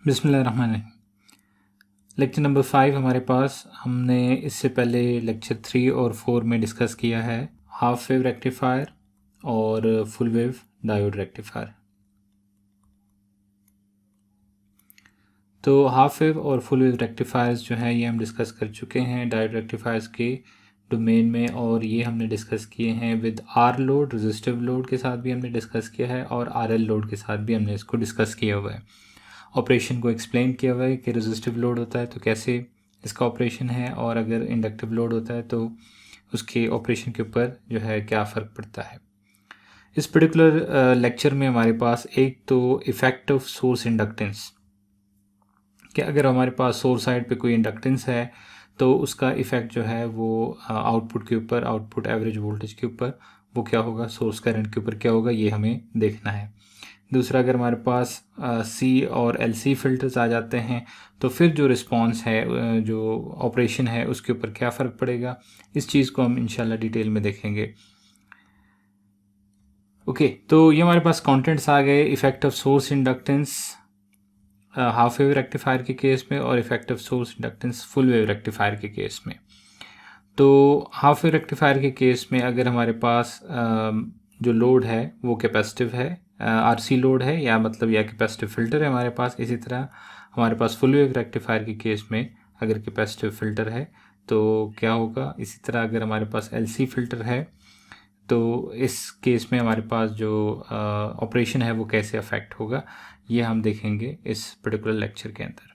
बिस्मिल्लाहिर्रहमानिर्रहीम। Lecture number 5 हमारे पास, हमने इससे पहले लेक्चर 3 और 4 में डिस्कस किया है हाफ वेव रेक्टिफायर और फुल वेव डायोड रेक्टिफायर। तो हाफ वेव और फुल वेव रेक्टिफायर्स जो हैं ये हम डिस्कस कर चुके हैं डायोड रेक्टिफायर्स के डोमेन में, और ये हमने डिस्कस किए हैं with R load, resistive load के साथ भी हमने डिस्कस किया है और आर एल लोड के साथ भी हमने इसको डिस्कस किया हुआ है। ऑपरेशन को एक्सप्लेन किया हुआ है कि रेजिस्टिव लोड होता है तो कैसे इसका ऑपरेशन है, और अगर इंडक्टिव लोड होता है तो उसके ऑपरेशन के ऊपर जो है क्या फ़र्क पड़ता है। इस पर्टिकुलर लेक्चर में हमारे पास एक तो इफ़ेक्ट ऑफ सोर्स इंडक्टेंस, कि अगर हमारे पास सोर्स साइड पे कोई इंडक्टेंस है तो उसका इफ़ेक्ट जो है वो आउटपुट के ऊपर, आउटपुट एवरेज वोल्टेज के ऊपर वो क्या होगा, सोर्स करंट के ऊपर क्या होगा, ये हमें देखना है। दूसरा, अगर हमारे पास सी और एल सी फिल्टर्स आ जाते हैं तो फिर जो रिस्पॉन्स है, जो ऑपरेशन है, उसके ऊपर क्या फ़र्क पड़ेगा, इस चीज़ को हम इंशाल्लाह डिटेल में देखेंगे। ओके, तो ये हमारे पास कंटेंट्स आ गए effect of source inductance half wave rectifier के केस में और effective source inductance full wave rectifier के केस में। तो हाफ वेव रेक्टिफायर के केस में अगर हमारे पास जो लोड है वो कैपेसिटिव है, आरसी लोड है या मतलब या कैपेसिटिव फ़िल्टर है हमारे पास। इसी तरह हमारे पास फुल वेव रेक्टिफायर के केस में अगर कैपेसिटिव फ़िल्टर है तो क्या होगा। इसी तरह अगर हमारे पास एलसी फ़िल्टर है तो इस केस में हमारे पास जो ऑपरेशन है वो कैसे अफेक्ट होगा, ये हम देखेंगे इस पर्टिकुलर लेक्चर के अंदर।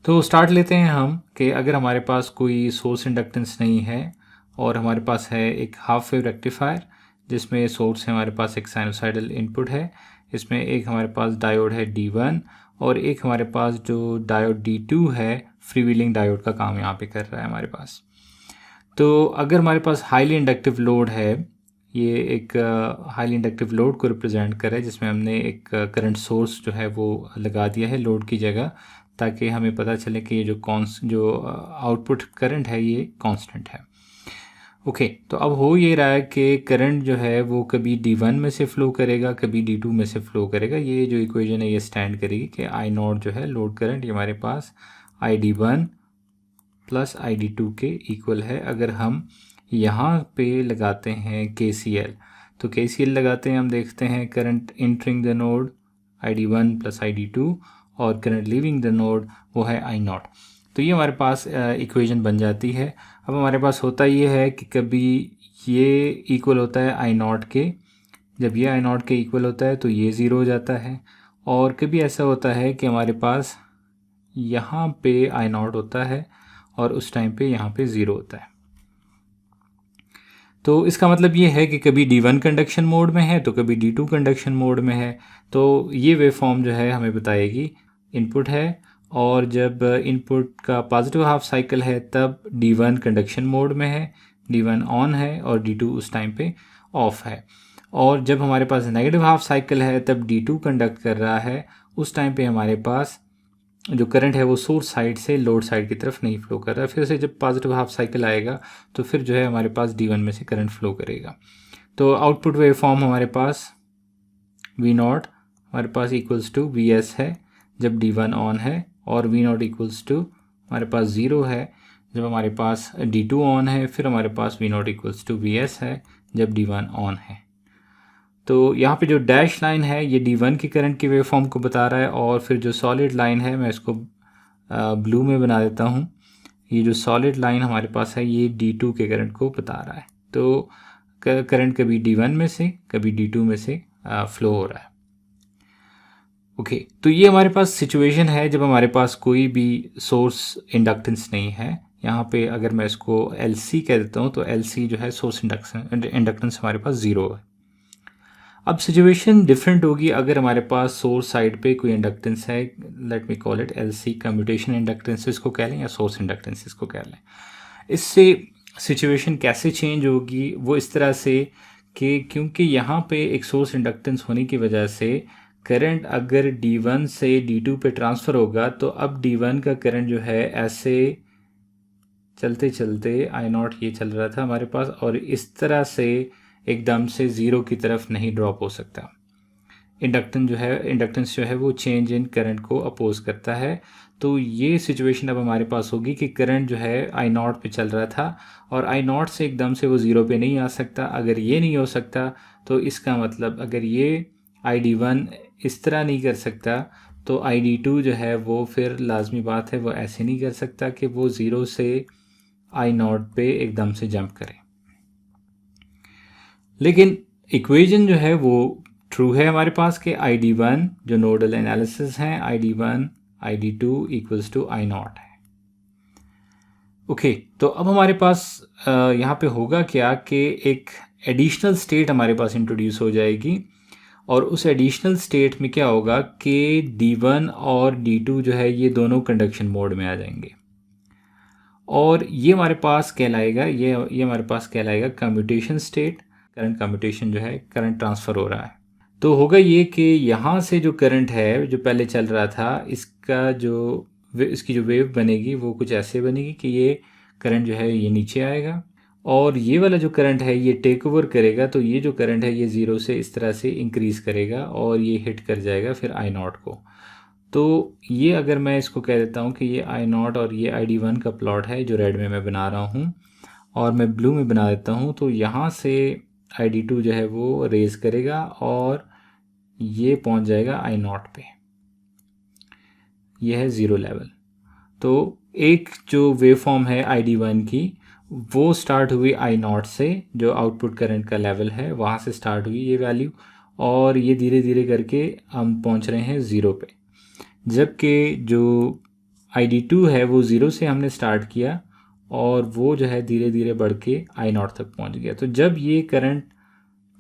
तो स्टार्ट लेते हैं हम कि अगर हमारे पास कोई सोर्स इंडक्टेंस नहीं है और हमारे पास है एक हाफ वेव रेक्टिफायर जिसमें सोर्स है हमारे पास एक साइनोसाइडल इनपुट है, इसमें एक हमारे पास डायोड है D1 और एक हमारे पास जो डायोड D2 है फ्रीव्हीलिंग डायोड का काम यहाँ पे कर रहा है हमारे पास। तो अगर हमारे पास हाईली इंडक्टिव लोड है, ये एक हाईली इंडक्टिव लोड को रिप्रेजेंट करे जिसमें हमने एक करंट सोर्स जो है वो लगा दिया है लोड की जगह, ताकि हमें पता चले कि ये जो आउटपुट करंट है ये कांस्टेंट है। ओके, तो अब हो ये रहा है कि करंट जो है वो कभी D1 में से फ़्लो करेगा, कभी D2 में से फ़्लो करेगा। ये जो इक्वेशन है ये स्टैंड करेगी कि आई नॉट जो है लोड करंट ये हमारे पास ID1 प्लस ID2 के इक्वल है। अगर हम यहाँ पे लगाते हैं KCL, तो KCL लगाते हैं, हम देखते हैं current entering the node ID1 plus ID2 और करंट लीविंग द नोड वो है I0। तो ये हमारे पास इक्वेशन बन जाती है। अब हमारे पास होता ये है कि कभी ये इक्वल होता है I0 के, जब ये I0 के इक्वल होता है तो ये ज़ीरो हो जाता है, और कभी ऐसा होता है कि हमारे पास यहाँ पे I0 होता है और उस टाइम पे यहाँ पे ज़ीरो होता है। तो इसका मतलब ये है कि कभी D1 कंडक्शन मोड में है तो कभी D2 कंडक्शन मोड में है। तो ये वेव फॉर्म जो है हमें बताएगी इनपुट है, और जब इनपुट का पॉजिटिव हाफ साइकिल है तब D1 कंडक्शन मोड में है, D1 ऑन है और D2 उस टाइम पे ऑफ है। और जब हमारे पास नेगेटिव हाफ साइकिल है तब D2 कंडक्ट कर रहा है, उस टाइम पे हमारे पास जो करंट है वो सोर्स साइड से लोड साइड की तरफ नहीं फ्लो कर रहा है। फिर से जब पॉजिटिव हाफ साइकिल आएगा तो फिर जो है हमारे पास D1 में से करंट फ्लो करेगा। तो आउटपुट वेव फॉर्म हमारे पास V0 हमारे पास इक्वल्स टू Vs है जब D1 ऑन है, और V0 इक्वल्स टू हमारे पास ज़ीरो है जब हमारे पास D2 ऑन है, फिर हमारे पास V0 इक्वल्स टू Vs है जब D1 ऑन है। तो यहाँ पे जो डैश लाइन है ये D1 की करंट की वेव फॉर्म को बता रहा है, और फिर जो सॉलिड लाइन है मैं इसको ब्लू में बना देता हूँ। ये जो सॉलिड लाइन हमारे पास है ये D2 के करंट को बता रहा है। तो करंट कभी D1 में से कभी D2 में से फ्लो हो रहा है। ओके, तो ये हमारे पास सिचुएशन है जब हमारे पास कोई भी सोर्स इंडक्टेंस नहीं है। यहाँ पे अगर मैं इसको LC कह देता हूँ तो LC जो है सोर्स इंडक्टेंस हमारे पास ज़ीरो है। अब सिचुएशन डिफरेंट होगी अगर हमारे पास सोर्स साइड पे कोई इंडक्टेंस है, let me call it LC, commutation inductance इसको कह लें या सोर्स इंडक्टेंस इसको कह लें। इससे सिचुएशन कैसे चेंज होगी वो इस तरह से कि क्योंकि यहाँ पे एक सोर्स इंडक्टेंस होने की वजह से करंट अगर D1 से D2 पे ट्रांसफ़र होगा तो अब D1 का करंट जो है ऐसे चलते चलते I0 ये चल रहा था हमारे पास, और इस तरह से एकदम से ज़ीरो की तरफ नहीं ड्रॉप हो सकता। इंडक्टेंस जो है वो चेंज इन करंट को अपोज करता है। तो ये सिचुएशन अब हमारे पास होगी कि करंट जो है आई नॉट पे चल रहा था और आई नॉट से एकदम से वो ज़ीरो पे नहीं आ सकता। अगर ये नहीं हो सकता तो इसका मतलब अगर ये आई डी वन इस तरह नहीं कर सकता तो आई डी टू जो है वो फिर लाजमी बात है वो ऐसे नहीं कर सकता कि वो ज़ीरो से आई नॉट पे एकदम से जंप करे। लेकिन इक्वेशन जो है वो ट्रू है हमारे पास कि आई डी वन जो नोडल एनालिसिस है I D one I D two equals to I not है। ओके, तो अब हमारे पास यहाँ पे होगा क्या कि एक एडिशनल स्टेट हमारे पास इंट्रोड्यूस हो जाएगी और उस एडिशनल स्टेट में क्या होगा कि D1 और D2 जो है ये दोनों कंडक्शन मोड में आ जाएंगे और ये हमारे पास कहलाएगा ये हमारे पास कहलाएगा कम्यूटेशन स्टेट। करंट कम्यूटेशन जो है करंट ट्रांसफ़र हो रहा है। तो होगा ये कि यहाँ से जो करंट है जो पहले चल रहा था इसकी जो वेव बनेगी वो कुछ ऐसे बनेगी कि ये करंट जो है ये नीचे आएगा और ये वाला जो करंट है ये टेक ओवर करेगा। तो ये जो करंट है ये ज़ीरो से इस तरह से इंक्रीज़ करेगा और ये हिट कर जाएगा फिर आई नॉट को। तो ये अगर मैं इसको कह देता हूँ कि ये आई नॉट और ये आई डी वन का प्लॉट है जो रेड में मैं बना रहा हूँ और मैं ब्लू में बना देता हूँ, तो यहाँ से आई डी टू जो है वो रेज करेगा और ये पहुँच जाएगा आई नॉट पे। यह है ज़ीरो लेवल। तो एक जो वेव फॉर्म है आई डी वन की वो स्टार्ट हुई आई नॉट से, जो आउटपुट करंट का लेवल है वहाँ से स्टार्ट हुई ये वैल्यू और ये धीरे धीरे करके हम पहुँच रहे हैं ज़ीरो पे। जबकि जो आई डी टू है वो ज़ीरो से हमने स्टार्ट किया और वो जो है धीरे धीरे बढ़ के आई नॉट तक पहुँच गया। तो जब ये करंट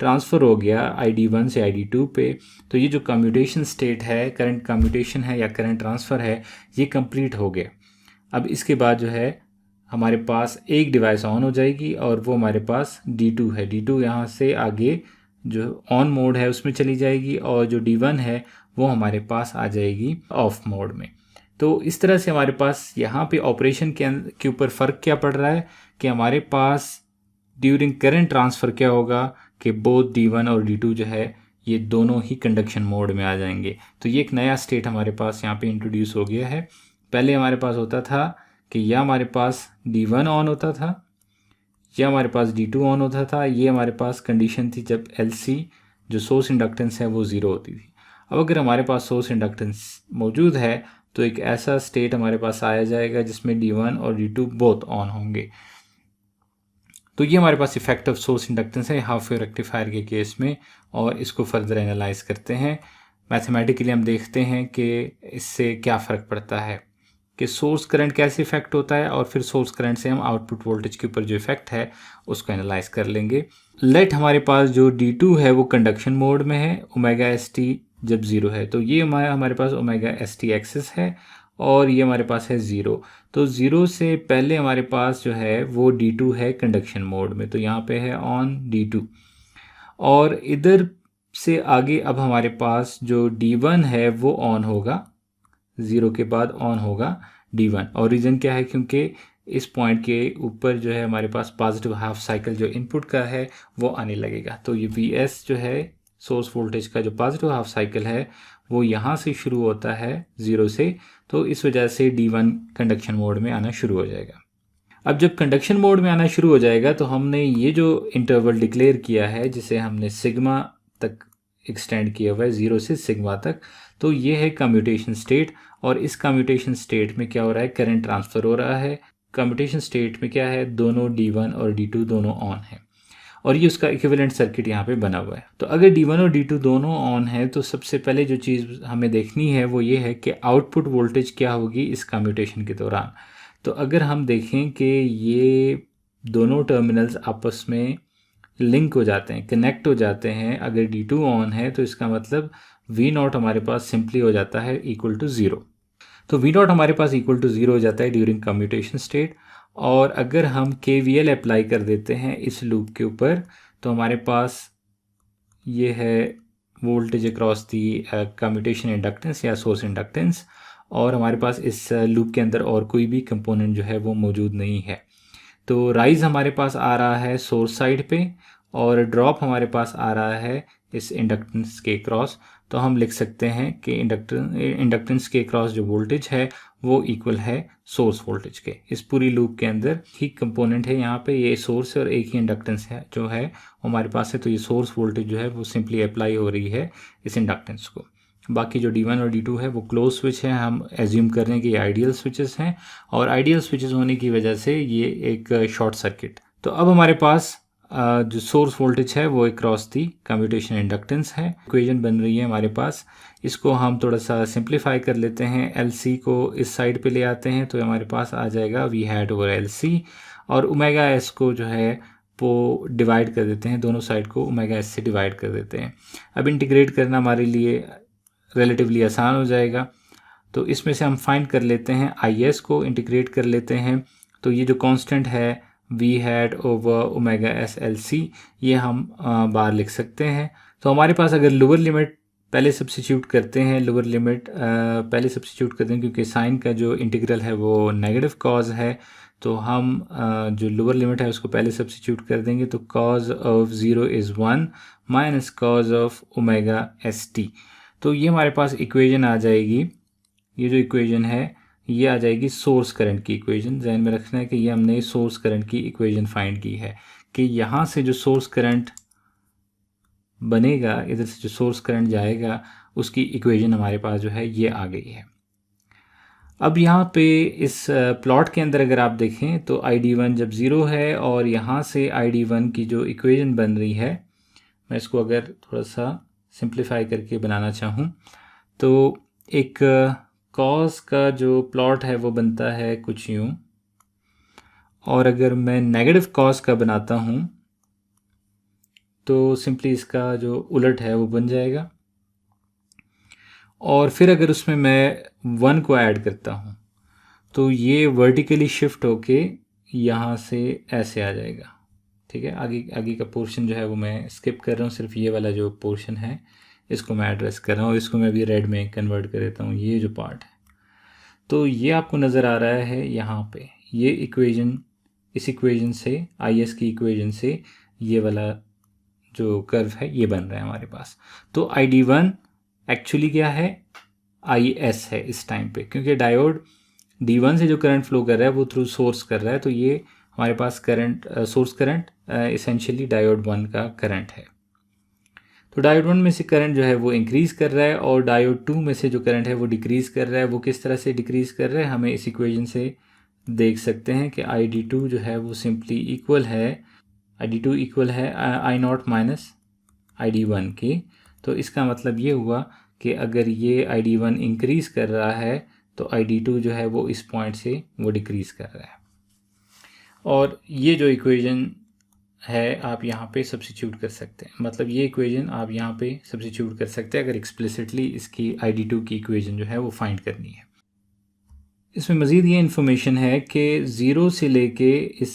ट्रांसफ़र हो गया आई डी वन से आई डी टू पे तो ये जो कम्यूटेशन स्टेट है, करंट कम्यूटेशन है या करंट ट्रांसफ़र है, ये कंप्लीट हो गया। अब इसके बाद जो है हमारे पास एक डिवाइस ऑन हो जाएगी और वो हमारे पास D2 है। D2 यहाँ से आगे जो ऑन मोड है उसमें चली जाएगी और जो D1 है वो हमारे पास आ जाएगी ऑफ मोड में। तो इस तरह से हमारे पास यहाँ पे ऑपरेशन के ऊपर फ़र्क क्या पड़ रहा है कि हमारे पास ड्यूरिंग करंट ट्रांसफ़र क्या होगा कि बोथ D1 और D2 जो है ये दोनों ही कंडक्शन मोड में आ जाएंगे। तो ये एक नया स्टेट हमारे पास यहाँ पे इंट्रोड्यूस हो गया है। पहले हमारे पास होता था कि या हमारे पास D1 ऑन होता था या हमारे पास D2 ऑन होता था। ये हमारे पास कंडीशन थी जब LC जो सोर्स इंडक्टेंस है वो ज़ीरो होती थी। अब अगर हमारे पास सोर्स इंडक्टेंस मौजूद है तो एक ऐसा स्टेट हमारे पास आया जाएगा जिसमें D1 और D2 बोथ ऑन होंगे। तो ये हमारे पास इफेक्ट ऑफ सोर्स इंडक्टेंस है हाफ वेव रेक्टिफायर के केस में और इसको फर्दर एनालाइज करते हैं। मैथमेटिकली हम देखते हैं कि इससे क्या फ़र्क पड़ता है कि सोर्स करंट कैसे इफेक्ट होता है और फिर सोर्स करंट से हम आउटपुट वोल्टेज के ऊपर जो इफेक्ट है उसको एनालाइज कर लेंगे। लेट हमारे पास जो D2 है वो कंडक्शन मोड में है, ओमेगा एस टी जब ज़ीरो है तो ये हमारे पास ओमेगा एस टी एक्सिस है और ये हमारे पास है ज़ीरो। तो ज़ीरो से पहले हमारे पास जो है वो D2 है कंडक्शन मोड में, तो यहाँ पे है ऑन D2 और इधर से आगे अब हमारे पास जो D1 है वो ऑन होगा, ज़ीरो के बाद ऑन होगा D1। और रीज़न क्या है, क्योंकि इस पॉइंट के ऊपर जो है हमारे पास पॉजिटिव हाफ साइकिल जो इनपुट का है वो आने लगेगा। तो ये Vs जो है सोर्स वोल्टेज का जो पॉजिटिव हाफ साइकिल है वो यहाँ से शुरू होता है ज़ीरो से, तो इस वजह से D1 कंडक्शन मोड में आना शुरू हो जाएगा। अब जब कंडक्शन मोड में आना शुरू हो जाएगा तो हमने ये जो इंटरवल डिक्लेयर किया है जिसे हमने सिग्मा तक एक्सटेंड किया हुआ है, ज़ीरो से सिग्मा तक, तो ये है कम्यूटेशन स्टेट। और इस कम्यूटेशन स्टेट में क्या हो रहा है, करंट ट्रांसफ़र हो रहा है। कम्यूटेशन स्टेट में क्या है, दोनों D1 और D2 दोनों ऑन है और ये उसका इक्विवेलेंट सर्किट यहाँ पे बना हुआ है। तो अगर D1 और D2 दोनों ऑन है तो सबसे पहले जो चीज़ हमें देखनी है वो ये है कि आउटपुट वोल्टेज क्या होगी इस कम्यूटेशन के दौरान। तो अगर हम देखें कि ये दोनों टर्मिनल्स आपस में लिंक हो जाते हैं, कनेक्ट हो जाते हैं, अगर D2 ऑन है तो इसका मतलब V0 हमारे पास सिंपली हो जाता है इक्वल टू ज़ीरो। तो V0 हमारे पास इक्वल टू ज़ीरो हो जाता है ड्यूरिंग कम्यूटेशन स्टेट। और अगर हम KVL अप्लाई कर देते हैं इस लूप के ऊपर तो हमारे पास ये है voltage across the commutation inductance या सोर्स इंडक्टेंस, और हमारे पास इस लूप के अंदर और कोई भी कंपोनेंट जो है वो मौजूद नहीं है। तो राइज हमारे पास आ रहा है सोर्स साइड पे और ड्रॉप हमारे पास आ रहा है इस इंडक्टेंस के क्रॉस। तो हम लिख सकते हैं कि इंडक्टेंस के अक्रॉस जो वोल्टेज है वो इक्वल है सोर्स वोल्टेज के। इस पूरी लूप के अंदर ही कंपोनेंट है, यहाँ पे ये सोर्स है और एक ही इंडक्टेंस है जो है हमारे पास है, तो ये सोर्स वोल्टेज जो है वो सिंपली अप्लाई हो रही है इस इंडक्टेंस को। बाकी जो D1 और D2 है वो क्लोज स्विच है, हम एज्यूम कर रहे हैं कि ये आइडियल स्विचेस हैं और आइडियल स्विचेस होने की वजह से ये एक शॉर्ट सर्किट। तो अब हमारे पास जो सोर्स वोल्टेज है वो अक्रॉस दी कम्यूटेशन इंडक्टेंस है। इक्वेशन बन रही है हमारे पास, इसको हम थोड़ा सा सिंप्लीफाई कर लेते हैं, LC को इस साइड पे ले आते हैं तो हमारे पास आ जाएगा V हैट ओवर LC और ओमेगा S को जो है वो डिवाइड कर देते हैं, दोनों साइड को ओमेगा S से डिवाइड कर देते हैं। अब इंटीग्रेट करना हमारे लिए रिलेटिवली आसान हो जाएगा, तो इसमें से हम फाइंड कर लेते हैं IS को, इंटीग्रेट कर लेते हैं, तो ये जो कांस्टेंट है V hat over omega S LC ये हम बार लिख सकते हैं। तो हमारे पास अगर लोअर लिमिट पहले सब्स्टिट्यूट करते हैं, लोअर लिमिट पहले सब्स्टिट्यूट करते हैं क्योंकि साइन का जो इंटीग्रल है वो नेगेटिव कॉज है, तो हम जो लोअर लिमिट है उसको पहले सब्स्टिट्यूट कर देंगे, तो cos of 0 is 1 minus cos of omega ST। तो ये हमारे पास इक्वेशन आ जाएगी, ये जो इक्वेशन है ये आ जाएगी सोर्स करंट की इक्वेशन। ध्यान में रखना है कि ये हमने सोर्स करंट की इक्वेशन फाइंड की है कि यहाँ से जो सोर्स करंट बनेगा, इधर से जो सोर्स करंट जाएगा उसकी इक्वेशन हमारे पास जो है ये आ गई है। अब यहाँ पे इस प्लॉट के अंदर अगर आप देखें तो ID1 जब 0 है और यहाँ से ID1 की जो इक्वेशन बन रही है, मैं इसको अगर थोड़ा सा सिंप्लीफाई करके बनाना चाहूँ तो एक कॉस का जो प्लॉट है वो बनता है कुछ यूँ, और अगर मैं नेगेटिव कॉस का बनाता हूँ तो सिंपली इसका जो उलट है वो बन जाएगा, और फिर अगर उसमें मैं 1 को ऐड करता हूँ तो ये वर्टिकली शिफ्ट होके यहाँ से ऐसे आ जाएगा। ठीक है, आगे का पोर्शन जो है वो मैं स्किप कर रहा हूँ, सिर्फ ये वाला जो पोर्शन है इसको मैं एड्रेस कर रहा हूँ, इसको मैं भी रेड में कन्वर्ट कर देता हूँ, ये जो पार्ट है। तो ये आपको नज़र आ रहा है यहाँ पे, ये इक्वेशन, इस इक्वेशन से IS की इक्वेशन से ये वाला जो कर्व है ये बन रहा है हमारे पास। तो ID1 एक्चुअली क्या है, IS है इस टाइम पे, क्योंकि डायोड D1 से जो करंट फ्लो कर रहा है वो थ्रू सोर्स कर रहा है, तो ये हमारे पास current source current essentially diode 1 का करंट है। तो डायोड 1 में से करंट जो है वो इंक्रीज़ कर रहा है और डायोड 2 में से जो करंट है वो डिक्रीज़ कर रहा है। वो किस तरह से डिक्रीज़ कर रहा है हमें इस इक्वेशन से देख सकते हैं कि ID2 जो है वो सिंपली इक्वल है, ID2 इक्वल है I0 माइनस ID1 के। तो इसका मतलब ये हुआ कि अगर ये ID1 इंक्रीज़ कर रहा है तो ID2 जो है वो इस पॉइंट से वो डिक्रीज़ कर रहा है, और ये जो इक्वेशन है आप यहाँ पे सब्स्टिट्यूट कर सकते हैं, मतलब ये इक्वेशन आप यहाँ पे सब्स्टिट्यूट कर सकते हैं अगर एक्सप्लिसिटली इसकी ID2 की इक्वेशन जो है वो फाइंड करनी है। इसमें मज़ीद ये इन्फॉर्मेशन है कि ज़ीरो से लेके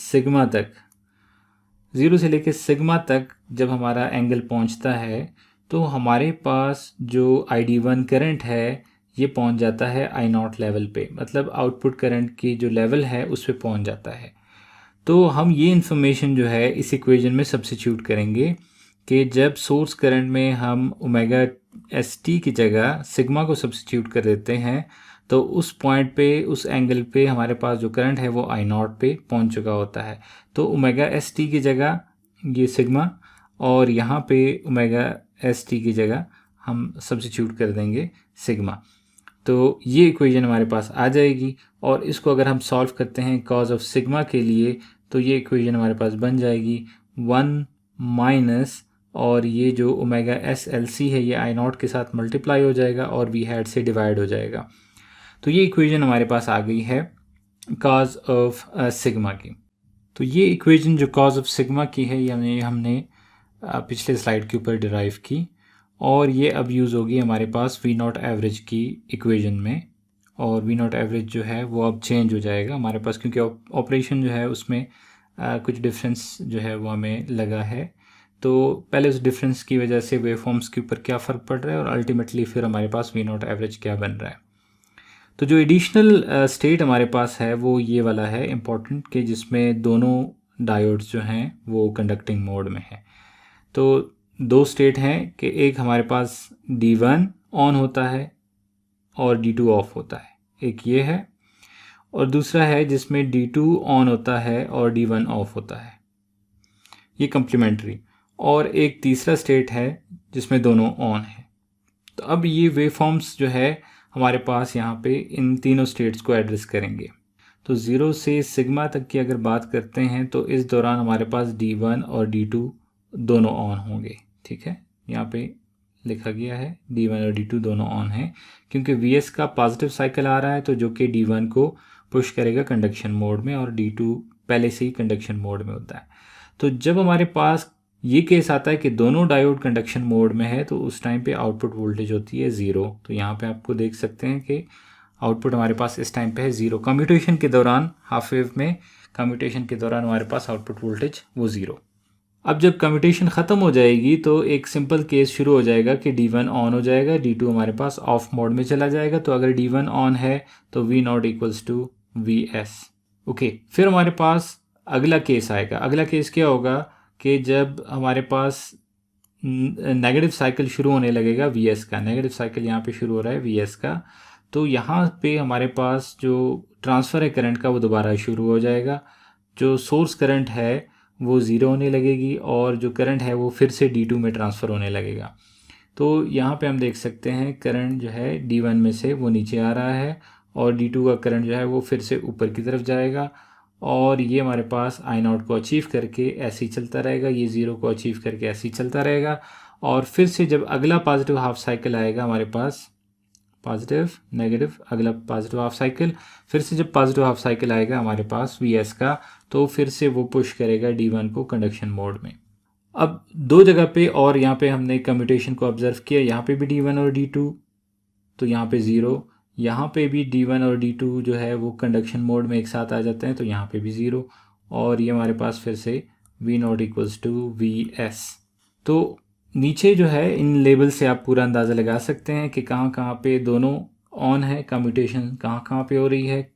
सिग्मा तक जब हमारा एंगल पहुँचता है तो हमारे पास जो ID1 करंट है ये पहुँच जाता है I0 लेवल पे, मतलब आउटपुट करंट की जो लेवल है उस पे पहुँच जाता है। तो हम ये इन्फॉर्मेशन जो है इस इक्वेशन में सब्स्टिट्यूट करेंगे कि जब सोर्स करंट में हम ओमेगा ST की जगह सिग्मा को सब्स्टिट्यूट कर देते हैं तो उस पॉइंट पे, उस एंगल पे हमारे पास जो करंट है वो I0 पे पहुंच चुका होता है। तो ओमेगा ST की जगह ये सिग्मा और यहाँ पे ओमेगा ST की जगह हम सब्स्टिट्यूट कर देंगे सिग्मा, तो ये इक्वेशन हमारे पास आ जाएगी। और इसको अगर हम सॉल्व करते हैं कॉज ऑफ सिग्मा के लिए तो ये इक्वेशन हमारे पास बन जाएगी 1 माइनस, और ये जो ओमेगा SLC है ये I0 के साथ मल्टीप्लाई हो जाएगा और V हैट से डिवाइड हो जाएगा। तो ये इक्वेशन हमारे पास आ गई है कॉज ऑफ सिग्मा की। तो ये इक्वेशन जो कॉज ऑफ सिग्मा की है ये हमने पिछले स्लाइड के ऊपर डिराइव की, और ये अब यूज़ होगी हमारे पास V0 एवरेज की इक्वेशन में, और V0 एवरेज जो है वो अब चेंज हो जाएगा हमारे पास, क्योंकि ऑपरेशन जो है उसमें कुछ डिफरेंस जो है वो हमें लगा है। तो पहले उस डिफरेंस की वजह से वेवफॉर्म्स के ऊपर क्या फ़र्क पड़ रहा है और अल्टीमेटली फिर हमारे पास V0 एवरेज क्या बन रहा है। तो जो एडिशनल स्टेट हमारे पास है वो ये वाला है इम्पॉर्टेंट, कि जिसमें दोनों डायोड्स जो हैं वो कंडक्टिंग मोड में है। तो दो स्टेट हैं कि एक हमारे पास D1 ऑन होता है और D2 ऑफ होता है, एक ये है, और दूसरा है जिसमें D2 ऑन होता है और D1 ऑफ होता है, ये कम्प्लीमेंट्री। और एक तीसरा स्टेट है जिसमें दोनों ऑन है। तो अब ये वेवफॉर्म्स जो है हमारे पास यहाँ पे इन तीनों स्टेट्स को एड्रेस करेंगे। तो 0 से सिग्मा तक की अगर बात करते हैं तो इस दौरान हमारे पास D1 और D2 दोनों ऑन होंगे, ठीक है, यहाँ पे लिखा गया है D1 और D2 दोनों ऑन हैं, क्योंकि Vs का पॉजिटिव साइकिल आ रहा है तो जो कि D1 को पुश करेगा कंडक्शन मोड में, और D2 पहले से ही कंडक्शन मोड में होता है। तो जब हमारे पास ये केस आता है कि दोनों डायोड कंडक्शन मोड में है तो उस टाइम पे आउटपुट वोल्टेज होती है 0। तो यहाँ पे आपको देख सकते हैं कि आउटपुट हमारे पास इस टाइम पे है 0। कम्यूटेशन के दौरान, हाफ वेव में कम्यूटेशन के दौरान हमारे पास आउटपुट वोल्टेज वो 0। अब जब कम्यूटेशन ख़त्म हो जाएगी तो एक सिंपल केस शुरू हो जाएगा कि D1 ऑन हो जाएगा, D2 हमारे पास ऑफ मोड में चला जाएगा। तो अगर D1 ऑन है तो V0 equals to Vs। Okay, फिर हमारे पास अगला केस आएगा। अगला केस क्या होगा कि जब हमारे पास नेगेटिव साइकिल शुरू होने लगेगा Vs का, नेगेटिव साइकिल यहाँ पे शुरू हो रहा है Vs का, तो यहाँ पे हमारे पास जो ट्रांसफ़र है करंट का वो दोबारा शुरू हो जाएगा। जो सोर्स करंट है वो 0 होने लगेगी और जो करंट है वो फिर से D2 में ट्रांसफ़र होने लगेगा। तो यहाँ पे हम देख सकते हैं करंट जो है D1 में से वो नीचे आ रहा है और D2 का करंट जो है वो फिर से ऊपर की तरफ जाएगा, और ये हमारे पास I0 को अचीव करके ऐसे ही चलता रहेगा, ये 0 को अचीव करके ऐसे ही चलता रहेगा। और फिर से जब अगला पॉजिटिव हाफ साइकिल आएगा हमारे पास, पॉजिटिव नेगेटिव, अगला पॉजिटिव हाफ साइकिल, फिर से जब पॉजिटिव हाफ साइकिल आएगा हमारे पास Vs का, तो फिर से वो पुश करेगा D1 को कंडक्शन मोड में। अब दो जगह पे और यहाँ पे हमने कम्यूटेशन को ऑब्जर्व किया, यहाँ पे भी D1 और D2, तो यहाँ पे 0, यहाँ पे भी D1 और D2 जो है वो कंडक्शन मोड में एक साथ आ जाते हैं, तो यहाँ पे भी 0, और ये हमारे पास फिर से V0 इक्वल्स टू Vs। तो नीचे जो है इन लेबल से आप पूरा अंदाज़ा लगा सकते हैं कि कहाँ कहाँ पे दोनों ऑन है, कम्यूटेशन कहाँ कहाँ पे हो रही है,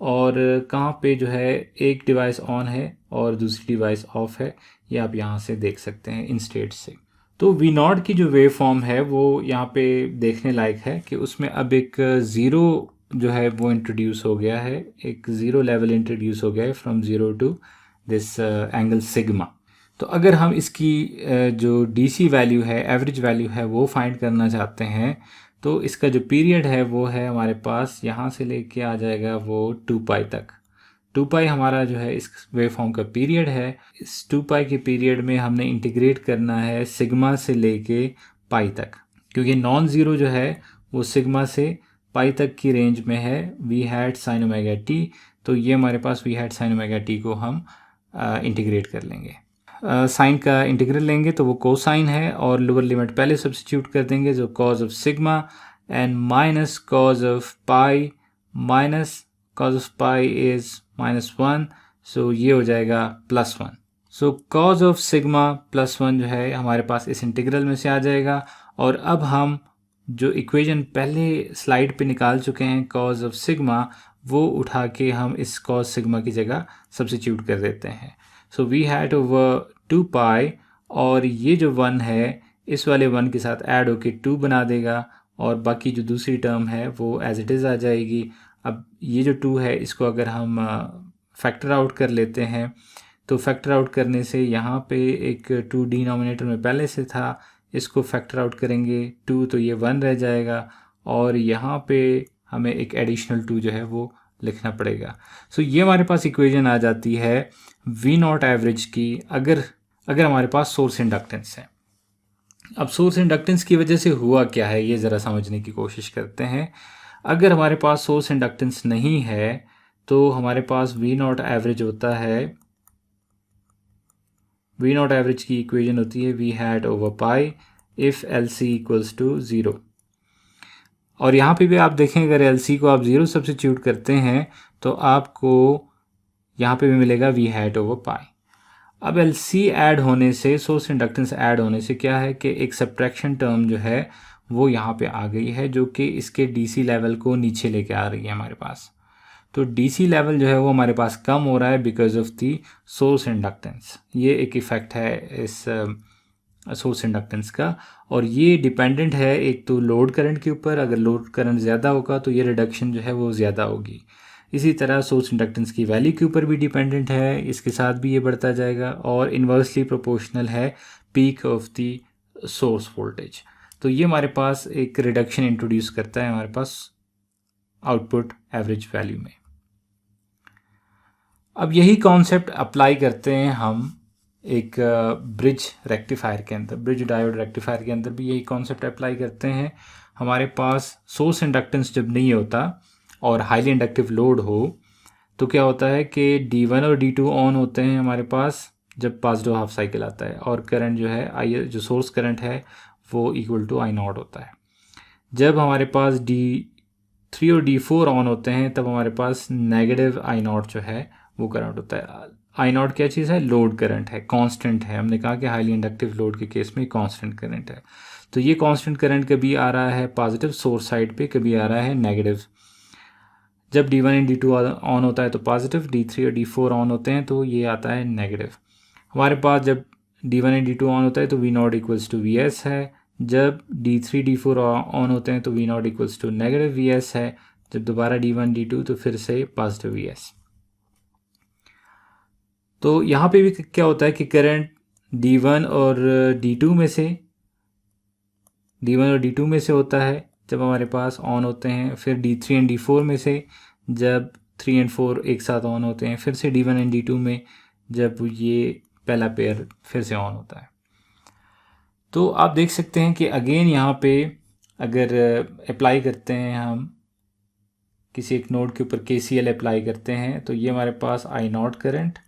और कहाँ पे जो है एक डिवाइस ऑन है और दूसरी डिवाइस ऑफ है। ये आप यहाँ से देख सकते हैं इन स्टेट्स से। तो V0 की जो वेव फॉर्म है वो यहाँ पे देखने लायक है कि उसमें अब एक ज़ीरो जो है वो इंट्रोड्यूस हो गया है, एक ज़ीरो लेवल इंट्रोड्यूस हो गया है from 0 to this angle sigma. तो अगर हम इसकी जो DC वैल्यू है, एवरेज वैल्यू है, वो फाइंड करना चाहते हैं तो इसका जो पीरियड है वो है हमारे पास यहाँ से लेके आ जाएगा वो 2 पाई तक। 2 पाई हमारा जो है इस वेव फॉर्म का पीरियड है। इस 2 पाई के पीरियड में हमने इंटीग्रेट करना है सिग्मा से लेके पाई तक, क्योंकि नॉन ज़ीरो जो है वो सिग्मा से पाई तक की रेंज में है V hat sine omega T. तो ये हमारे पास V hat sine omega t को हम इंटीग्रेट कर लेंगे, साइन का इंटीग्रल लेंगे तो वो कोसाइन है, और लोअर लिमिट पहले सब्स्टिट्यूट कर देंगे जो cause of sigma and minus cos of pi, minus cos of pi is -1, सो ये हो जाएगा +1। सो कॉज ऑफ सिग्मा +1 जो है हमारे पास इस इंटीग्रल में से आ जाएगा। और अब हम जो इक्वेशन पहले स्लाइड पे निकाल चुके हैं कॉज ऑफ सिग्मा, वो उठा के हम इस कॉज सिग्मा की जगह सब्स्टिट्यूट कर देते हैं। सो वी हैड ओवर 2 पाई, और ये जो 1 है इस वाले 1 के साथ ऐड होके 2 बना देगा, और बाकी जो दूसरी टर्म है वो एज इट इज़ आ जाएगी। अब ये जो 2 है इसको अगर हम फैक्टर आउट कर लेते हैं तो फैक्टर आउट करने से यहाँ पे एक 2 डिनोमिनेटर में पहले से था, इसको फैक्टर आउट करेंगे 2 तो ये 1 रह जाएगा, और यहाँ पे हमें एक एडिशनल 2 जो है वो लिखना पड़ेगा। सो ये हमारे पास इक्वेशन आ जाती है V0 एवरेज की, अगर हमारे पास सोर्स इंडक्टेंस है। अब सोर्स इंडक्टेंस की वजह से हुआ क्या है ये ज़रा समझने की कोशिश करते हैं। अगर हमारे पास सोर्स इंडक्टेंस नहीं है तो हमारे पास V0 एवरेज होता है, V0 एवरेज की इक्वेशन होती है V hat over pi if LC equals to 0। और यहाँ पे भी आप देखें अगर LC को आप 0 सब्स्टिट्यूट करते हैं तो आपको यहाँ पे भी मिलेगा वी हैट ओवर पाई। अब LC ऐड होने से, सोर्स इंडक्टेंस ऐड होने से क्या है कि एक सब्ट्रैक्शन टर्म जो है वो यहाँ पे आ गई है जो कि इसके DC लेवल को नीचे लेके आ रही है हमारे पास। तो DC लेवल जो है वो हमारे पास कम हो रहा है because of the source inductance. ये एक इफ़ेक्ट है इस सोर्स इंडक्टेंस का, और ये डिपेंडेंट है एक तो लोड करंट के ऊपर। अगर लोड करंट ज़्यादा होगा तो ये रिडक्शन जो है वो ज़्यादा होगी। इसी तरह सोर्स इंडक्टेंस की वैल्यू के ऊपर भी डिपेंडेंट है, इसके साथ भी ये बढ़ता जाएगा, और इन्वर्सली प्रोपोर्शनल है peak of the source voltage. तो ये हमारे पास एक रिडक्शन इंट्रोड्यूस करता है हमारे पास आउटपुट एवरेज वैल्यू में। अब यही कॉन्सेप्ट अप्लाई करते हैं हम एक ब्रिज रेक्टिफायर के अंदर, ब्रिज डायोड रेक्टिफायर के अंदर भी यही कॉन्सेप्ट अप्लाई करते हैं। हमारे पास सोर्स इंडक्टेंस जब नहीं होता और हाईली इंडक्टिव लोड हो तो क्या होता है कि D1 और D2 ऑन होते हैं हमारे पास जब पॉजिटिव हाफ साइकिल आता है, और करंट जो है आई जो सोर्स करंट है वो इक्वल टू I0 होता है। जब हमारे पास D3 और D4 ऑन होते हैं तब हमारे पास नेगेटिव I0 जो है वो करंट होता है। I0 क्या चीज़ है? लोड करंट है, कांस्टेंट है। हमने कहा कि हाईली इंडक्टिव लोड के केस में कांस्टेंट करंट है। तो ये कांस्टेंट करंट कभी आ रहा है पॉजिटिव सोर्स साइड पे, कभी आ रहा है नेगेटिव। जब D1 और D2 ऑन होता है तो पॉजिटिव, D3 और D4 ऑन होते हैं तो ये आता है नेगेटिव। हमारे पास जब D1 और D2 ऑन होता है तो V0 इक्वल्स टू VS है। जब D3 D4 ऑन होते हैं तो V0 equals to negative VS है। जब दोबारा D1 D2 तो फिर से पॉजिटिव VS। तो यहाँ पे भी क्या होता है कि करंट D1 और D2 में से होता है जब हमारे पास ऑन होते हैं, फिर D3 एंड D4 में से जब 3 एंड 4 एक साथ ऑन होते हैं, फिर से D1 एंड D2 में जब ये पहला पेयर फिर से ऑन होता है। तो आप देख सकते हैं कि अगेन यहाँ पे अगर अप्लाई करते हैं हम किसी एक नोड के ऊपर KCL अप्लाई करते हैं तो ये हमारे पास I0 करंट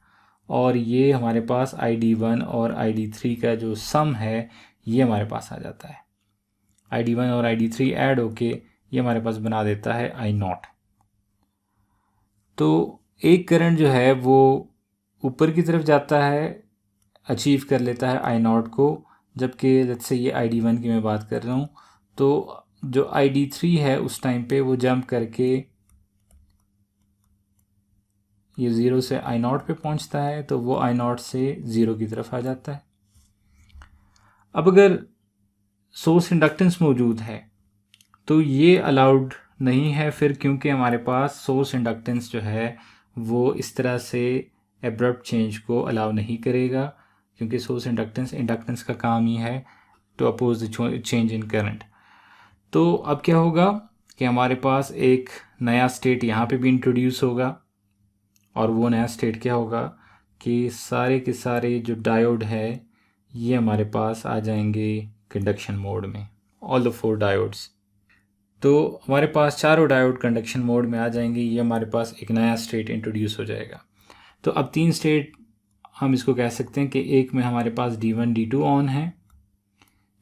और ये हमारे पास ID1 और ID3 का जो सम है ये हमारे पास आ जाता है। ID1 और ID3 ऐड होके ये हमारे पास बना देता है I0। तो एक करंट जो है वो ऊपर की तरफ जाता है, अचीव कर लेता है I0 को, जबकि लेट्स से ये ID1 की मैं बात कर रहा हूँ तो जो ID3 है उस टाइम पे वो जंप करके ये 0 से I0 पे पहुँचता है, तो वो I0 से 0 की तरफ आ जाता है। अब अगर सोर्स इंडक्टेंस मौजूद है तो ये अलाउड नहीं है फिर, क्योंकि हमारे पास सोर्स इंडक्टेंस जो है वो इस तरह से एब्रप्ट चेंज को अलाउ नहीं करेगा, क्योंकि सोर्स इंडक्टेंस का काम ही है to oppose the change in current. तो अब क्या होगा कि हमारे पास एक नया स्टेट यहाँ पे भी इंट्रोड्यूस होगा, और वो नया स्टेट क्या होगा कि सारे के सारे जो डायोड है ये हमारे पास आ जाएंगे कंडक्शन मोड में, ऑल द 4 डायोड्स। तो हमारे पास चारों डायोड कंडक्शन मोड में आ जाएंगे। ये हमारे पास एक नया स्टेट इंट्रोड्यूस हो जाएगा। तो अब 3 स्टेट हम इसको कह सकते हैं कि एक में हमारे पास D1 D2 ऑन है,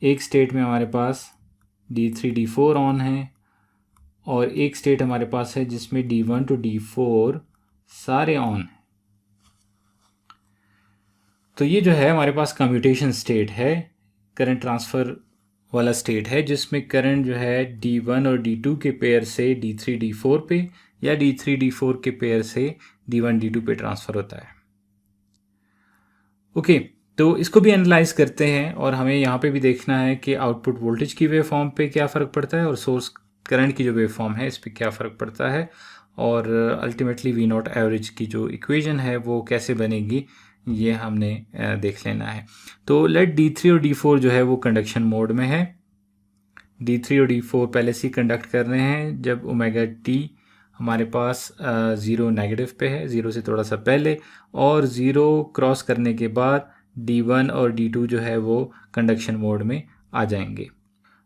एक स्टेट में हमारे पास D3 D4 ऑन है, और एक स्टेट हमारे पास है जिसमें D1 to D4 सारे ऑन हैं। तो ये जो है हमारे पास कम्यूटेशन स्टेट है, करंट ट्रांसफ़र वाला स्टेट है, जिसमें करंट जो है D1 और D2 के पेयर से D3 D4 पे या D3 D4 के पेयर से D1 D2 पे ट्रांसफ़र होता है। ओके, तो इसको भी एनालाइज करते हैं, और हमें यहाँ पे भी देखना है कि आउटपुट वोल्टेज की वेव फॉर्म पे क्या फ़र्क पड़ता है और सोर्स करंट की जो वेव फॉर्म है इस पर क्या फ़र्क पड़ता है, और अल्टीमेटली V0 एवरेज की जो इक्वेशन है वो कैसे बनेगी ये हमने देख लेना है। तो लेट D3 और D4 जो है वो कंडक्शन मोड में है। D3 और D4 पहले से कंडक्ट कर रहे हैं जब ओमेगा T हमारे पास 0 नेगेटिव पे है, 0 से थोड़ा सा पहले, और 0 क्रॉस करने के बाद D1 और D2 जो है वो कंडक्शन मोड में आ जाएंगे।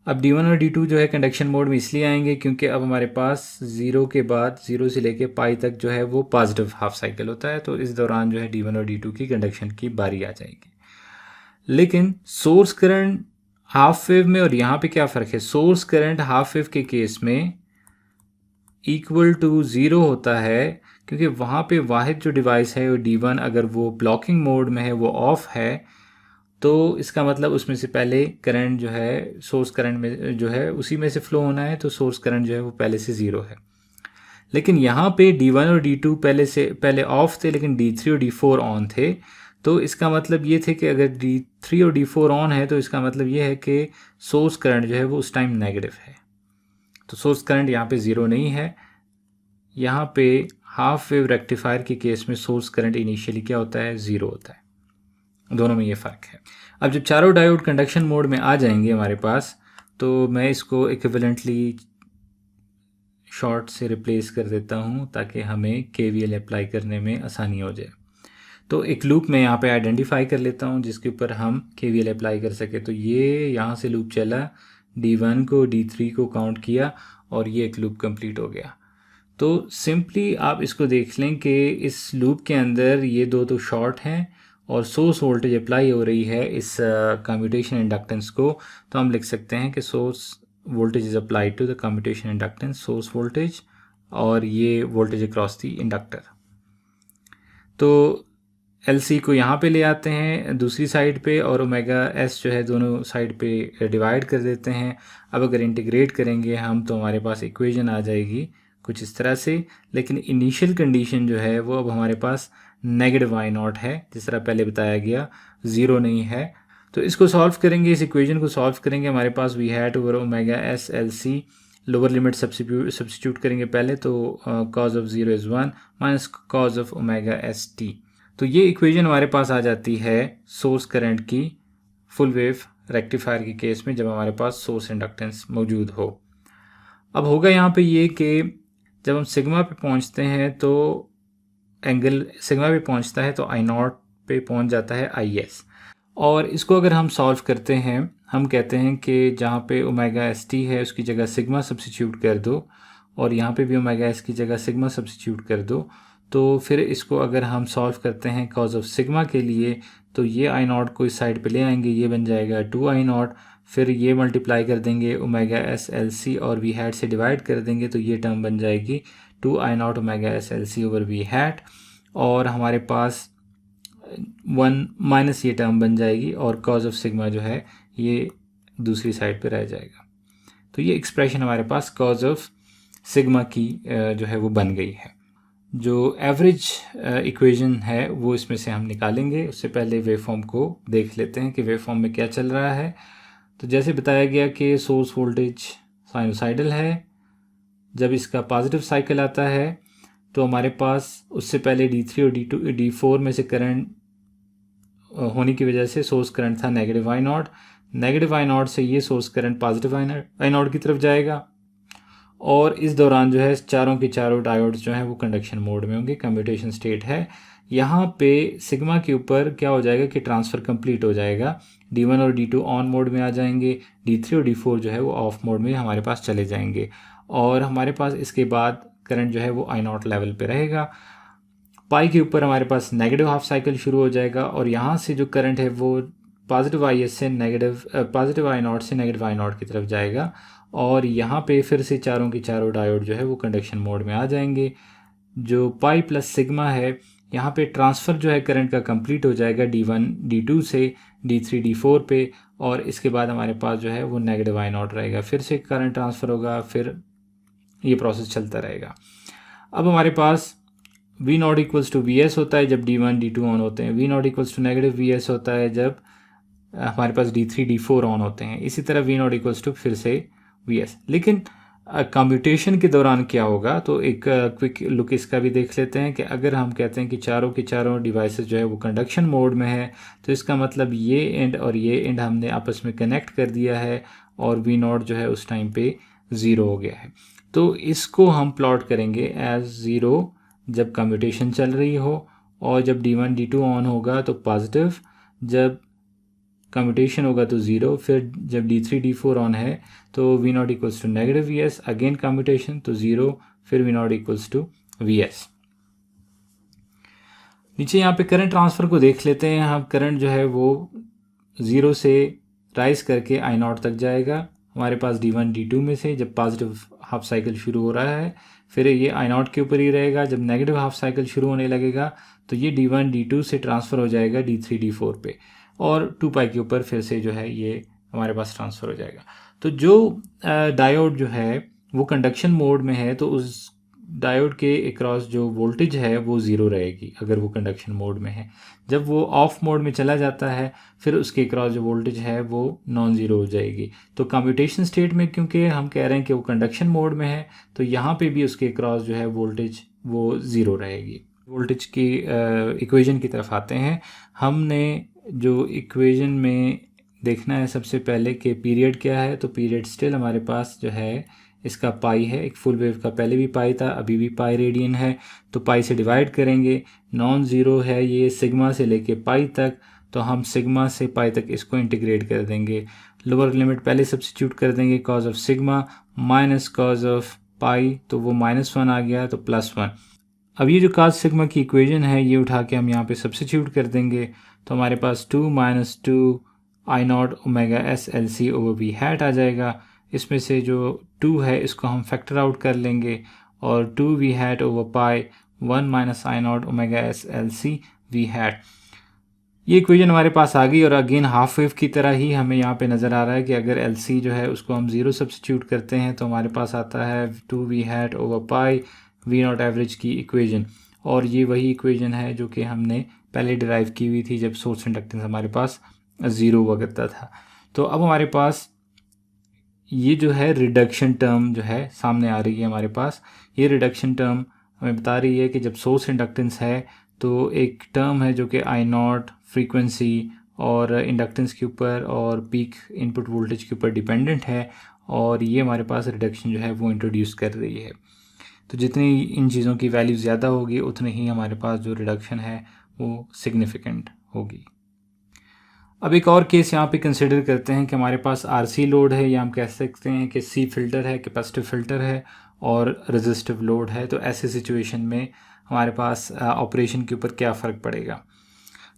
अब D1 और D2 जो है कंडक्शन मोड में इसलिए आएंगे क्योंकि अब हमारे पास 0 के बाद 0 से लेके पाई तक जो है वो पॉजिटिव हाफ साइकिल होता है, तो इस दौरान जो है D1 और D2 की कंडक्शन की बारी आ जाएगी। लेकिन सोर्स करंट हाफ वेव में और यहाँ पे क्या फ़र्क है? सोर्स करंट हाफ वेव के केस में इक्वल टू 0 होता है, क्योंकि वहाँ पे वाहिद जो डिवाइस है वो D1 अगर वो ब्लॉकिंग मोड में है, वो ऑफ है, तो इसका मतलब उसमें से पहले करंट जो है सोर्स करंट में जो है उसी में से फ्लो होना है, तो सोर्स करंट जो है वो पहले से 0 है। लेकिन यहाँ पे D1 और D2 पहले ऑफ थे, लेकिन D3 और D4 ऑन थे, तो इसका मतलब ये थे कि अगर D3 और D4 ऑन है तो इसका मतलब ये है कि सोर्स करंट जो है वो उस टाइम नेगेटिव है। तो सोर्स करंट यहाँ पे ज़ीरो नहीं है। यहाँ पे हाफ वेव रेक्टिफायर के केस में सोर्स करंट इनिशियली क्या होता है, ज़ीरो होता है। दोनों में ये फ़र्क है। अब जब चारों डायोड कंडक्शन मोड में आ जाएंगे हमारे पास, तो मैं इसको इक्विवेलेंटली शॉर्ट से रिप्लेस कर देता हूँ ताकि हमें KVL अप्लाई करने में आसानी हो जाए। तो एक लूप मैं यहाँ पे आइडेंटिफाई कर लेता हूँ जिसके ऊपर हम KVL अप्लाई कर सके। तो ये यहाँ से लूप चला, D1 को D3 को काउंट किया और ये एक लूप कंप्लीट हो गया। तो सिंपली आप इसको देख लें कि इस लूप के अंदर ये दो तो शॉर्ट हैं और सोर्स वोल्टेज अप्लाई हो रही है इस कम्यूटेशन इंडक्टेंस को। तो हम लिख सकते हैं कि source voltage is applied to the commutation inductance, source voltage, और ये वोल्टेज अक्रॉस द इंडक्टर। तो LC को यहाँ पे ले आते हैं दूसरी साइड पे और ओमेगा S जो है दोनों साइड पे डिवाइड कर देते हैं। अब अगर इंटीग्रेट करेंगे हम तो हमारे पास इक्वेशन आ जाएगी कुछ इस तरह से, लेकिन इनिशियल कंडीशन जो है वो अब हमारे पास नेगेटिव Y0 है, जिस तरह पहले बताया गया, ज़ीरो नहीं है। तो इसको सॉल्व करेंगे, इस इक्वेशन को सॉल्व करेंगे, हमारे पास V hat over omega S LC, lower limit substitute करेंगे पहले, तो cos of zero is 1 minus cos of omega ST। तो ये इक्वेशन हमारे पास आ जाती है सोर्स करंट की फुल वेव रेक्टिफायर के केस में, जब हमारे पास सोर्स इंडक्टेंस मौजूद हो। अब होगा यहाँ पे ये कि जब हम सिग्मा पे पहुँचते हैं तो एंगल सिग्मा पे पहुँचता है तो I0 पे पहुँच जाता है IS। और इसको अगर हम सॉल्व करते हैं, हम कहते हैं कि जहाँ पे ओमेगा ST है उसकी जगह सिग्मा सब्सिट्यूट कर दो और यहाँ पे भी ओमेगा S की जगह सिग्मा सब्सिट्यूट कर दो। तो फिर इसको अगर हम सॉल्व करते हैं कॉज ऑफ सिग्मा के लिए, तो ये I0 को इस साइड पे ले आएंगे, ये बन जाएगा 2I0, फिर ये मल्टीप्लाई कर देंगे ओमेगा S LC और वी हैट से डिवाइड कर देंगे, तो ये टर्म बन जाएगी 2I0 omega S LC over V hat, और हमारे पास 1 माइनस ये टर्म बन जाएगी और कॉज ऑफ सिग्मा जो है ये दूसरी साइड पे रह जाएगा। तो ये एक्सप्रेशन हमारे पास कॉज ऑफ सिग्मा की जो है वो बन गई है। जो एवरेज इक्वेशन है वो इसमें से हम निकालेंगे। उससे पहले वेवफॉर्म को देख लेते हैं कि वेवफॉर्म में क्या चल रहा है। तो जैसे बताया गया कि सोर्स वोल्टेज साइनोसाइडल है, जब इसका पॉजिटिव साइकिल आता है तो हमारे पास उससे पहले D3 और D4 में से करंट होने की वजह से सोर्स करंट था नेगेटिव I0। नेगेटिव I0 से ये सोर्स करंट पॉजिटिव I0 की तरफ जाएगा और इस दौरान जो है चारों के चारों डायोड्स जो हैं वो कंडक्शन मोड में होंगे, कम्यूटेशन स्टेट है। यहाँ पे सिग्मा के ऊपर क्या हो जाएगा कि ट्रांसफ़र कंप्लीट हो जाएगा, D1 और D2 ऑन मोड में आ जाएंगे, D3 और D4 जो है वो ऑफ मोड में हमारे पास चले जाएंगे और हमारे पास इसके बाद करंट जो है वो I0 लेवल पे रहेगा। पाई के ऊपर हमारे पास नेगेटिव हाफ साइकिल शुरू हो जाएगा और यहाँ से जो करंट है वो पॉजिटिव IS से पॉजिटिव I0 से नेगेटिव I0 की तरफ जाएगा और यहाँ पे फिर से चारों के चारों डायोड जो है वो कंडक्शन मोड में आ जाएंगे। जो पाई प्लस सिग्मा है, यहाँ पे ट्रांसफ़र जो है करंट का कंप्लीट हो जाएगा D1 D2 से D3 D4 पे और इसके बाद हमारे पास जो है वो नेगेटिव I0 रहेगा, फिर से करंट ट्रांसफ़र होगा, फिर ये प्रोसेस चलता रहेगा। अब हमारे पास V0 इक्वल्स टू VS होता है जब D1 D2 ऑन होते हैं, V0 equals to negative VS होता है जब हमारे पास D3 D4 ऑन होते हैं। इसी तरह V0 इक्वल्स टू फिर से VS। लेकिन कम्यूटेशन के दौरान क्या होगा, तो एक क्विक लुक इसका भी देख लेते हैं कि अगर हम कहते हैं कि चारों के चारों डिवाइसेस जो है वो कंडक्शन मोड में है, तो इसका मतलब ये एंड और ये एंड हमने आपस में कनेक्ट कर दिया है और V0 जो है उस टाइम पे ज़ीरो हो गया है। तो इसको हम प्लॉट करेंगे एज ज़ीरो जब कम्यूटेशन चल रही हो और जब D1 D2 ऑन होगा तो पॉजिटिव, जब कम्यूटेशन होगा तो ज़ीरो, फिर जब D3 D4 ऑन है तो V0 equals to negative VS, again commutation तो ज़ीरो, फिर V0 इक्वल्स टू VS। नीचे यहाँ पे करंट ट्रांसफ़र को देख लेते हैं हम। करंट जो है वो ज़ीरो से राइज करके I0 तक जाएगा हमारे पास D1 D2 में से जब पॉजिटिव हाफ साइकिल शुरू हो रहा है, फिर ये I0 के ऊपर ही रहेगा। जब नेगेटिव हाफ साइकिल शुरू होने लगेगा तो ये D1 D2 से ट्रांसफ़र हो जाएगा D3 D4 पे और 2 पाई के ऊपर फिर से जो है ये हमारे पास ट्रांसफ़र हो जाएगा। तो जो डायोड जो है वो कंडक्शन मोड में है तो उस डायोड के अक्रॉस जो वोल्टेज है वो ज़ीरो रहेगी अगर वो कंडक्शन मोड में है। जब वो ऑफ मोड में चला जाता है फिर उसके अक्रॉस जो वोल्टेज है वो नॉन ज़ीरो हो जाएगी। तो कम्यूटेशन स्टेट में क्योंकि हम कह रहे हैं कि वो कंडक्शन मोड में है तो यहाँ पे भी उसके अक्रॉस जो है वोल्टेज वो ज़ीरो रहेगी। वोल्टेज की इक्वेशन की तरफ आते हैं। हमने जो इक्वेशन में देखना है सबसे पहले कि पीरियड क्या है, तो पीरियड स्टिल हमारे पास जो है इसका पाई है। एक फुल वेव का पहले भी पाई था, अभी भी पाई रेडियन है, तो पाई से डिवाइड करेंगे। नॉन ज़ीरो है ये सिग्मा से लेके पाई तक, तो हम सिग्मा से पाई तक इसको इंटीग्रेट कर देंगे। लोअर लिमिट पहले सब्स्टिट्यूट कर देंगे, cos of sigma minus cos of pi, तो वो -1 आ गया तो +1। अब ये जो कॉस सिग्मा की इक्वेशन है ये उठा के हम यहाँ पे सब्स्टिट्यूट कर देंगे, तो हमारे पास 2 - 2 I not omega S L C over V hat आ जाएगा। इसमें से जो 2 है इसको हम फैक्टर आउट कर लेंगे और 2 V hat over pi 1 - I not omega S L C V hat. ये इक्वेशन हमारे पास आ गई और अगेन हाफ वेव की तरह ही हमें यहाँ पे नज़र आ रहा है कि अगर एल सी जो है उसको हम ज़ीरो सब्स्टिट्यूट करते हैं तो हमारे पास आता है 2 V hat over pi V not average की इक्वेशन। और ये वही इक्वेशन है जो कि हमने पहले डिराइव की हुई थी जब सोर्स इंडक्टेंस हमारे पास ज़ीरो हुआ करता था। तो अब हमारे पास ये जो है रिडक्शन टर्म जो है सामने आ रही है हमारे पास। ये रिडक्शन टर्म हमें बता रही है कि जब सोर्स इंडक्टेंस है तो एक टर्म है जो कि आई नॉट फ्रीक्वेंसी और इंडक्टेंस के ऊपर और पीक इनपुट वोल्टेज के ऊपर डिपेंडेंट है, और ये हमारे पास रिडक्शन जो है वो इंट्रोड्यूस कर रही है। तो जितनी इन चीज़ों की वैल्यू ज़्यादा होगी उतनी ही हमारे पास जो रिडक्शन है वो सिग्निफिकेंट होगी। अब एक और केस यहाँ पे कंसिडर करते हैं कि हमारे पास आरसी लोड है, या हम कह सकते हैं कि सी फिल्टर है, कैपेसिटिव फिल्टर है और रेजिस्टिव लोड है। तो ऐसे सिचुएशन में हमारे पास ऑपरेशन के ऊपर क्या फ़र्क पड़ेगा।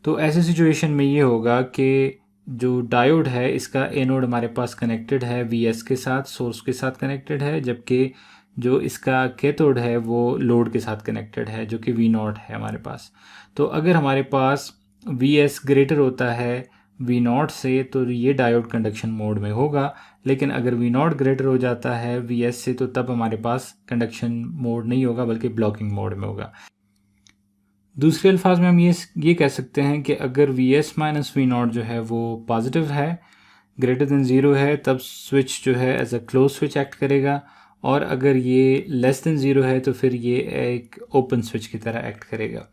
तो ऐसे सिचुएशन में ये होगा कि जो डायोड है इसका एनोड हमारे पास कनेक्टेड है वीएस के साथ, सोर्स के साथ कनेक्टेड है, जबकि जो इसका कैथोड है वो लोड के साथ कनेक्टेड है जो कि वी नॉट है हमारे पास। तो अगर हमारे पास वी एस ग्रेटर होता है वी नॉट से तो ये डायोड कंडक्शन मोड में होगा, लेकिन अगर वी नॉट ग्रेटर हो जाता है वी एस से तो तब हमारे पास कंडक्शन मोड नहीं होगा बल्कि ब्लॉकिंग मोड में होगा। दूसरे अल्फाज में हम ये कह सकते हैं कि अगर V S minus V not जो है वो पॉजिटिव है, ग्रेटर देन ज़ीरो है, तब स्विच जो है as a close switch act करेगा, और अगर ये लेस देन ज़ीरो है तो फिर ये एक ओपन स्विच की तरह एक्ट करेगा।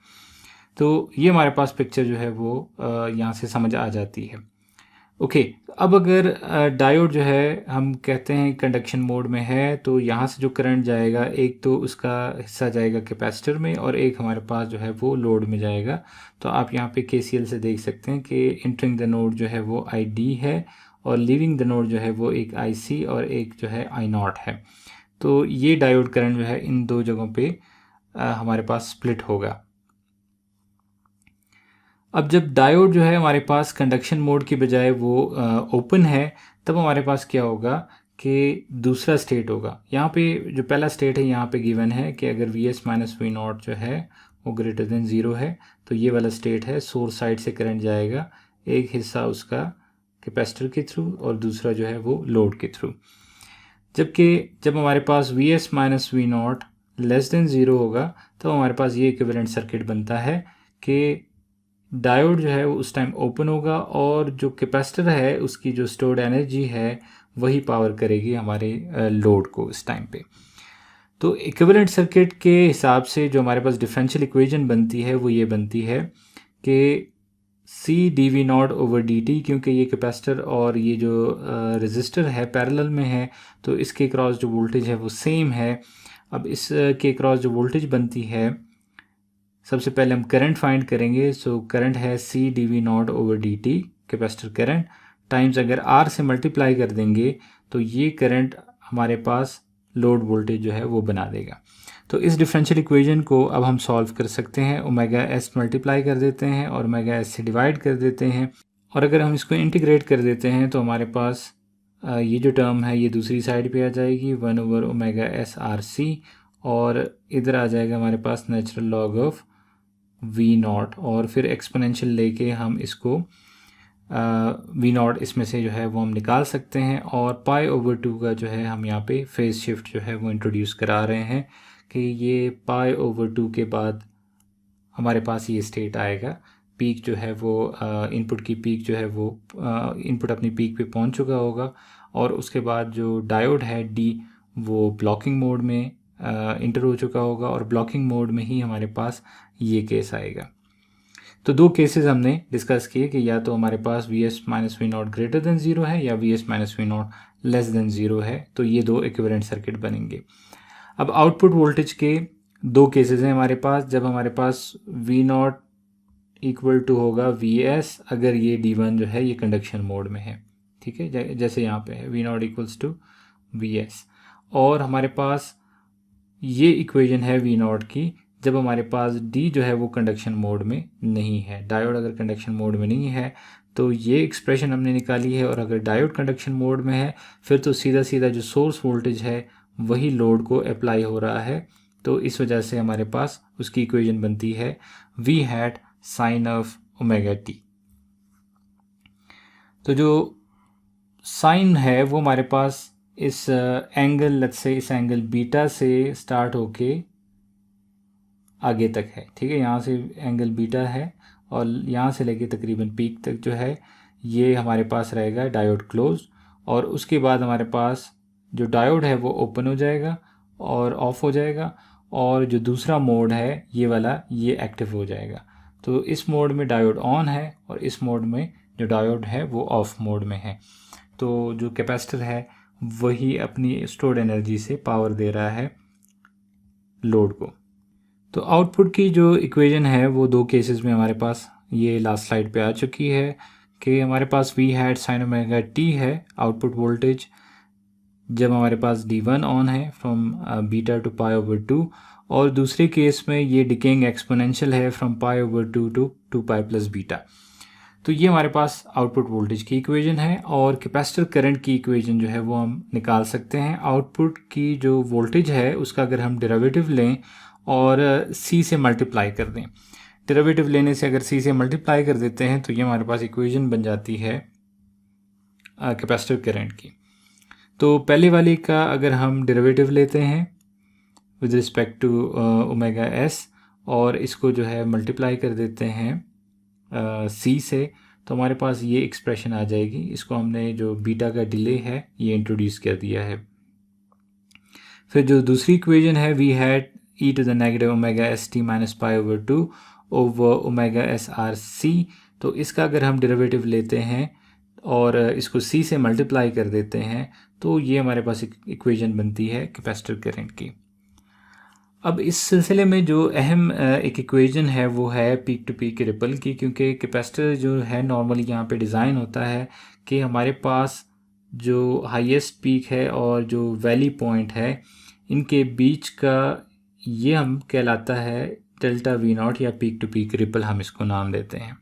तो ये हमारे पास पिक्चर जो है वो यहाँ से समझ आ जाती है। ओके, अब अगर डायोड जो है हम कहते हैं कंडक्शन मोड में है तो यहाँ से जो करंट जाएगा एक तो उसका हिस्सा जाएगा कैपेसिटर में और एक हमारे पास जो है वो लोड में जाएगा। तो आप यहाँ पे केसीएल से देख सकते हैं कि एंटरिंग द नोड जो है वो आई डी है और लीविंग द नोड जो है वो एक आई सी और एक जो है आई नॉट है। तो ये डायोड करंट जो है इन दो जगहों पे हमारे पास स्प्लिट होगा। अब जब डायोड जो है हमारे पास कंडक्शन मोड की बजाय वो ओपन है, तब हमारे पास क्या होगा कि दूसरा स्टेट होगा। यहाँ पे जो पहला स्टेट है यहाँ पे गिवन है कि अगर V S minus V not जो है वो ग्रेटर देन ज़ीरो है तो ये वाला स्टेट है, सोर्स साइड से करंट जाएगा, एक हिस्सा उसका कैपेसिटर के थ्रू और दूसरा जो है वो लोड के थ्रू। जबकि जब हमारे पास V S minus V not less than zero होगा तो हमारे पास ये इक्विवेलेंट सर्किट बनता है कि डायोड जो है वो उस टाइम ओपन होगा और जो कैपेसिटर है उसकी जो स्टोर्ड एनर्जी है वही पावर करेगी हमारे लोड को इस टाइम पे। तो इक्विवेलेंट सर्किट के हिसाब से जो हमारे पास डिफरेंशियल इक्वेशन बनती है वो ये बनती है कि C D V not over D T, क्योंकि ये कैपेसिटर और ये जो रेजिस्टर है पैरेलल में है तो इसके क्रॉस जो वोल्टेज है वो सेम है। अब इसके क्रॉस जो वोल्टेज बनती है, सबसे पहले हम करंट फाइंड करेंगे। सो करंट है C D V not over D T capacitor current times अगर आर से मल्टीप्लाई कर देंगे तो ये करंट हमारे पास लोड वोल्टेज जो है वो बना देगा। तो इस डिफरेंशियल इक्वेशन को अब हम सॉल्व कर सकते हैं, ओमेगा एस मल्टीप्लाई कर देते हैं और ओमेगा एस से डिवाइड कर देते हैं, और अगर हम इसको इंटीग्रेट कर देते हैं तो हमारे पास ये जो टर्म है ये दूसरी साइड पे आ जाएगी 1 over omega S R C, और इधर आ जाएगा हमारे पास natural log of V naught, और फिर एक्सपोनेंशियल लेके हम इसको वी नॉट इसमें से जो है वो हम निकाल सकते हैं, और पाई ओवर 2 का जो है हम यहाँ पे फेज शिफ्ट जो है वो इंट्रोड्यूस करा रहे हैं कि ये π/2 के बाद हमारे पास ये स्टेट आएगा। पीक जो है वो इनपुट की पीक जो है वो इनपुट अपनी पीक पे पहुंच चुका होगा और उसके बाद जो डायोड है डी वो ब्लॉकिंग मोड में इंटर हो चुका होगा और ब्लॉकिंग मोड में ही हमारे पास ये केस आएगा। तो दो केसेस हमने डिस्कस किए कि या तो हमारे पास Vs minus V not greater than zero है या Vs minus V not less than zero है। तो ये दो इक्विवेलेंट सर्किट बनेंगे। अब आउटपुट वोल्टेज के दो केसेस हैं हमारे पास। जब हमारे पास वी नॉट इक्वल टू होगा Vs अगर ये D1 जो है ये कंडक्शन मोड में है, ठीक है, जैसे यहाँ पे है V not equals to Vs। और हमारे पास ये इक्वेशन है वी नॉट की जब हमारे पास D जो है वो कंडक्शन मोड में नहीं है। डायोड अगर कंडक्शन मोड में नहीं है तो ये एक्सप्रेशन हमने निकाली है, और अगर डायोड कंडक्शन मोड में है फिर तो सीधा सीधा जो सोर्स वोल्टेज है वही लोड को अप्लाई हो रहा है। तो इस वजह से हमारे पास उसकी इक्वेशन बनती है V hat sine of omega T. तो जो साइन है वो हमारे पास इस एंगल लेट्स से इस एंगल बीटा से स्टार्ट होके आगे तक है, ठीक है। यहाँ से एंगल बीटा है और यहाँ से लेके तकरीबन पीक तक जो है ये हमारे पास रहेगा डायोड क्लोज, और उसके बाद हमारे पास जो डायोड है वो ओपन हो जाएगा और ऑफ हो जाएगा, और जो दूसरा मोड है ये वाला ये एक्टिव हो जाएगा। तो इस मोड में डायोड ऑन है और इस मोड में जो डायोड है वो ऑफ मोड में है। तो जो कैपेसिटर है वही अपनी स्टोर्ड एनर्जी से पावर दे रहा है लोड को। तो आउटपुट की जो इक्वेशन है वो दो केसेस में हमारे पास ये लास्ट स्लाइड पे आ चुकी है कि हमारे पास V hat sine omega T है आउटपुट वोल्टेज जब हमारे पास D1 ऑन है फ्रॉम बीटा टू π/2, और दूसरे केस में ये डिकेइंग एक्सपोनेंशियल है फ्रॉम π/2 टू 2π प्लस बीटा। तो ये हमारे पास आउटपुट वोल्टेज की इक्वेशन है, और कैपेसिटर करंट की इक्वेशन जो है वो हम निकाल सकते हैं। आउटपुट की जो वोल्टेज है उसका अगर हम डेरिवेटिव लें और C से मल्टीप्लाई कर दें, डेरिवेटिव लेने से अगर C से मल्टीप्लाई कर देते हैं तो ये हमारे पास इक्वेशन बन जाती है कैपेसिटर करंट की। तो पहले वाली का अगर हम डेरिवेटिव लेते हैं with respect to omega S और इसको जो है मल्टीप्लाई कर देते हैं C से, तो हमारे पास ये एक्सप्रेशन आ जाएगी। इसको हमने जो बीटा का डिले है ये इंट्रोड्यूस कर दिया है। फिर जो दूसरी इक्वेशन है V hat e to the negative omega st minus π/2 over omega src, तो इसका अगर हम डेरिवेटिव लेते हैं और इसको C से मल्टीप्लाई कर देते हैं तो ये हमारे पास एक इक्वेशन बनती है कैपेसिटर करंट की। अब इस सिलसिले में जो अहम एक इक्वेशन है वो है पीक टू पीक रिपल की, क्योंकि कैपेसिटर जो है नॉर्मली यहाँ पे डिज़ाइन होता है कि हमारे पास जो हाईएस्ट पीक है और जो वैली पॉइंट है इनके बीच का ये हम कहलाता है डेल्टा V नॉट या पीक टू पीक रिपल हम इसको नाम देते हैं।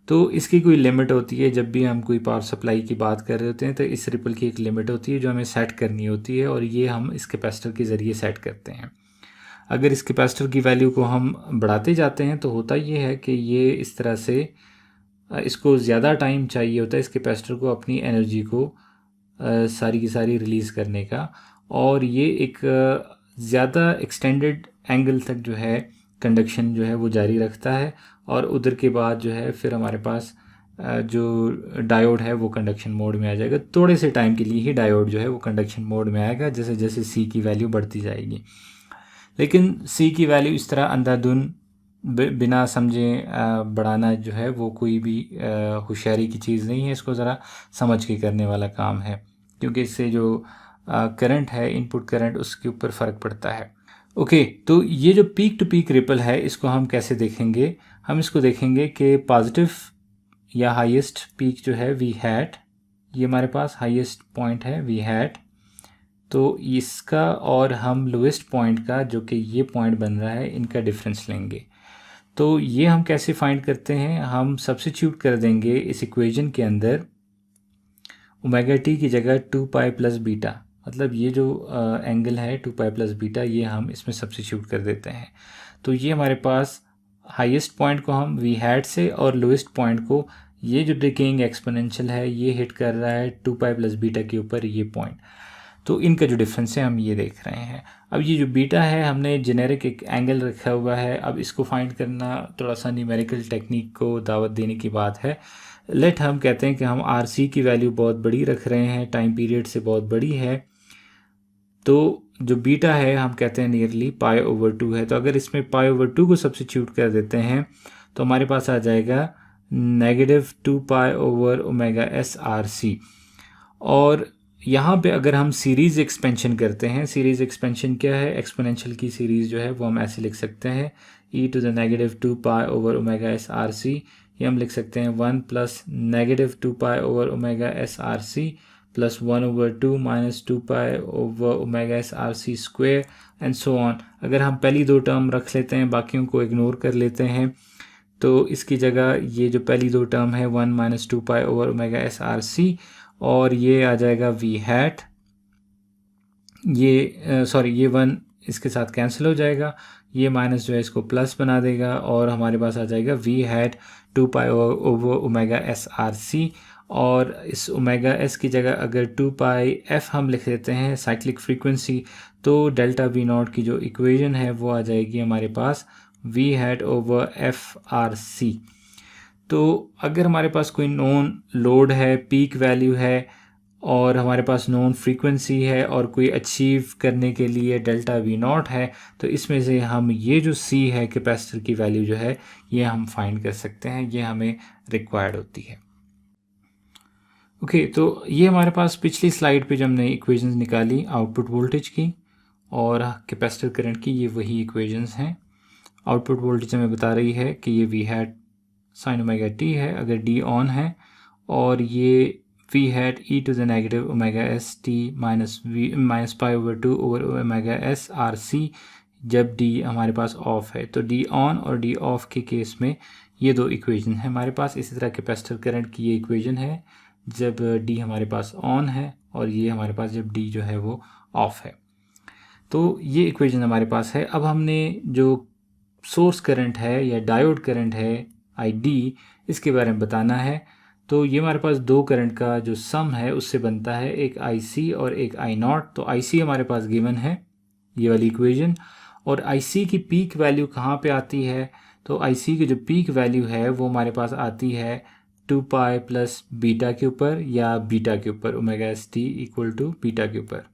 तो इसकी कोई लिमिट होती है, जब भी हम कोई पावर सप्लाई की बात कर रहे होते हैं तो इस रिपल की एक लिमिट होती है जो हमें सेट करनी होती है, और ये हम इस कैपेसिटर के ज़रिए सेट करते हैं। अगर इस कैपेसिटर की वैल्यू को हम बढ़ाते जाते हैं तो होता ये है कि ये इस तरह से इसको ज़्यादा टाइम चाहिए होता है इस कैपेसिटर को अपनी एनर्जी को सारी की सारी रिलीज़ करने का, और ये एक ज़्यादा एक्सटेंडेड एंगल तक जो है कंडक्शन जो है वो जारी रखता है, और उधर के बाद जो है फिर हमारे पास जो डायोड है वो कंडक्शन मोड में आ जाएगा। थोड़े से टाइम के लिए ही डायोड जो है वो कंडक्शन मोड में आएगा जैसे जैसे C की वैल्यू बढ़ती जाएगी। लेकिन C की वैल्यू इस तरह अंधाधुन बिना समझे बढ़ाना जो है वो कोई भी होशियारी की चीज़ नहीं है, इसको ज़रा समझ के करने वाला काम है, क्योंकि इससे जो करंट है इनपुट करंट उसके ऊपर फ़र्क पड़ता है। ओके, तो ये जो पीक टू पीक रिपल है इसको हम कैसे देखेंगे? हम इसको देखेंगे कि पॉजिटिव या हाईएस्ट पीक जो है V हैट, ये हमारे पास हाईएस्ट पॉइंट है V हैट, तो इसका और हम लोएस्ट पॉइंट का जो कि ये पॉइंट बन रहा है इनका डिफरेंस लेंगे। तो ये हम कैसे फाइंड करते हैं? हम सब्स्टिट्यूट कर देंगे इस इक्वेशन के अंदर ओमेगा टी की जगह 2π प्लस बीटा, मतलब ये जो एंगल है 2π प्लस बीटा ये हम इसमें सब्स्टिट्यूट कर देते हैं। तो ये हमारे पास हाईएस्ट पॉइंट को हम V हैट से और लोएस्ट पॉइंट को ये जो डिकेइंग एक्सपोनेंशियल है ये हिट कर रहा है 2π प्लस बीटा के ऊपर ये पॉइंट। तो इनका जो डिफरेंस है हम ये देख रहे हैं। अब ये जो बीटा है हमने जेनेरिक एक एंगल रखा हुआ है, अब इसको फाइंड करना थोड़ा सा न्यूमेरिकल टेक्निक को दावत देने की बात है। लेट हम कहते हैं कि हम आर सी की वैल्यू बहुत बड़ी रख रहे हैं, टाइम पीरियड से बहुत बड़ी है, तो जो बीटा है हम कहते हैं नियरली π/2 है। तो अगर इसमें π/2 को सब्सिट्यूट कर देते हैं तो हमारे पास आ जाएगा -2π/ωs/RC। और यहाँ पे अगर हम सीरीज़ एक्सपेंशन करते हैं, सीरीज़ एक्सपेंशन क्या है, एक्सपोनेंशियल की सीरीज़ जो है वो हम ऐसे लिख सकते हैं e⁻²π/ωs/RC। ये हम लिख सकते हैं 1 + -2π/ωs/RC + 1/2 - 2π/ωs/RC² and so on. अगर हम पहली दो टर्म रख लेते हैं, बाकियों को इग्नोर कर लेते हैं, तो इसकी जगह ये जो पहली दो टर्म है 1 - 2π/ωs/RC और ये आ जाएगा वी हैट, ये 1 इसके साथ कैंसिल हो जाएगा, ये माइनस जो है इसको प्लस बना देगा और हमारे पास आ जाएगा वी हैट 2π/ωs/RC। और इस ओमेगा एस की जगह अगर 2πf हम लिख देते हैं साइक्लिक फ्रीक्वेंसी, तो डेल्टा वी नॉट की जो इक्वेशन है वो आ जाएगी हमारे पास वी हैट ओवर FRC। तो अगर हमारे पास कोई नोन लोड है, पीक वैल्यू है और हमारे पास नोन फ्रीक्वेंसी है और कोई अचीव करने के लिए डेल्टा वी नॉट है, तो इसमें से हम ये जो C है कैपेसिटर की वैल्यू जो है ये हम फाइंड कर सकते हैं, ये हमें रिक्वायर्ड होती है। ओके, तो ये हमारे पास पिछली स्लाइड पे जब हमने इक्वेशंस निकाली आउटपुट वोल्टेज की और कैपेसिटर करंट की, ये वही इक्वेशंस हैं। आउटपुट वोल्टेज हमें बता रही है कि ये V hat sine omega T है अगर डी ऑन है, और ये V hat e⁻⁻s t - π/2/ωs/RC जब डी हमारे पास ऑफ है। तो डी ऑन और डी ऑफ के केस में ये दो इक्वेशन है हमारे पास। इसी तरह कैपेसिटर करंट की ये इक्वेशन है जब डी हमारे पास ऑन है और ये हमारे पास जब डी जो है वो ऑफ है। तो ये इक्वेशन हमारे पास है। अब हमने जो सोर्स करंट है या डायोड करंट है ID, इसके बारे में बताना है। तो ये हमारे पास दो करंट का जो सम है उससे बनता है, एक IC और एक I0। तो IC हमारे पास गिवन है ये वाली इक्वेशन, और IC की पीक वैल्यू कहाँ पे आती है, तो IC की जो पीक वैल्यू है वो हमारे पास आती है 2π + बीटा के ऊपर या बीटा के ऊपर, ωst = बीटा के ऊपर।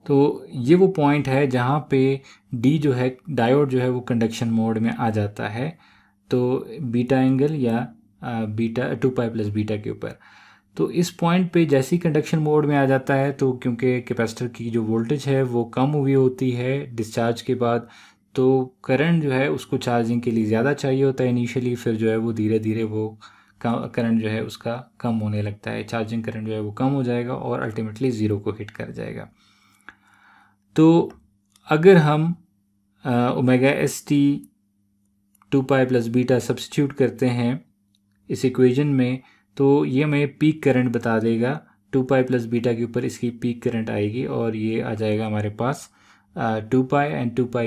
तो ये वो पॉइंट है जहाँ पे D जो है डायोड जो है वो कंडक्शन मोड में आ जाता है, तो बीटा एंगल या बीटा 2π + बीटा के ऊपर। तो इस पॉइंट पे जैसे ही कंडक्शन मोड में आ जाता है, तो क्योंकि कैपेसिटर की जो वोल्टेज है वो कम हुई होती है डिस्चार्ज के बाद, तो करंट जो है उसको चार्जिंग के लिए ज़्यादा चाहिए होता है इनिशियली, फिर जो है वो धीरे धीरे वो करंट जो है उसका कम होने लगता है, चार्जिंग करंट जो है वो कम हो जाएगा और अल्टीमेटली ज़ीरो को हिट कर जाएगा। तो अगर हम ωst 2π + बीटा सब्स्टिट्यूट करते हैं इस इक्वेशन में, तो ये हमें पीक करंट बता देगा। 2π + बीटा के ऊपर इसकी पीक करंट आएगी और ये आ जाएगा हमारे पास 2π एंड 2π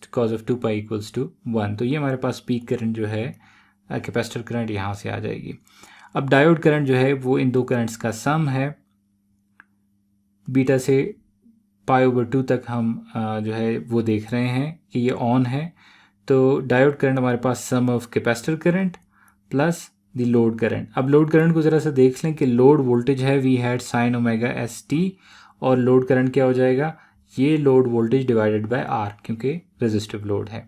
cos of 2π = 1। तो ये हमारे पास पीक करंट जो है कैपेसिटर करंट यहाँ से आ जाएगी। अब डायोड करंट जो है वो इन दो करंट्स का सम है, बीटा से π/2 तक हम जो है वो देख रहे हैं कि ये ऑन है। तो डायोड करंट हमारे पास sum of capacitor current plus the load current. अब लोड करंट को ज़रा सा देख लें कि लोड वोल्टेज है वी हैट साइन ωst और लोड करंट क्या हो जाएगा, ये load voltage divided by R, क्योंकि रेजिस्टिव लोड है।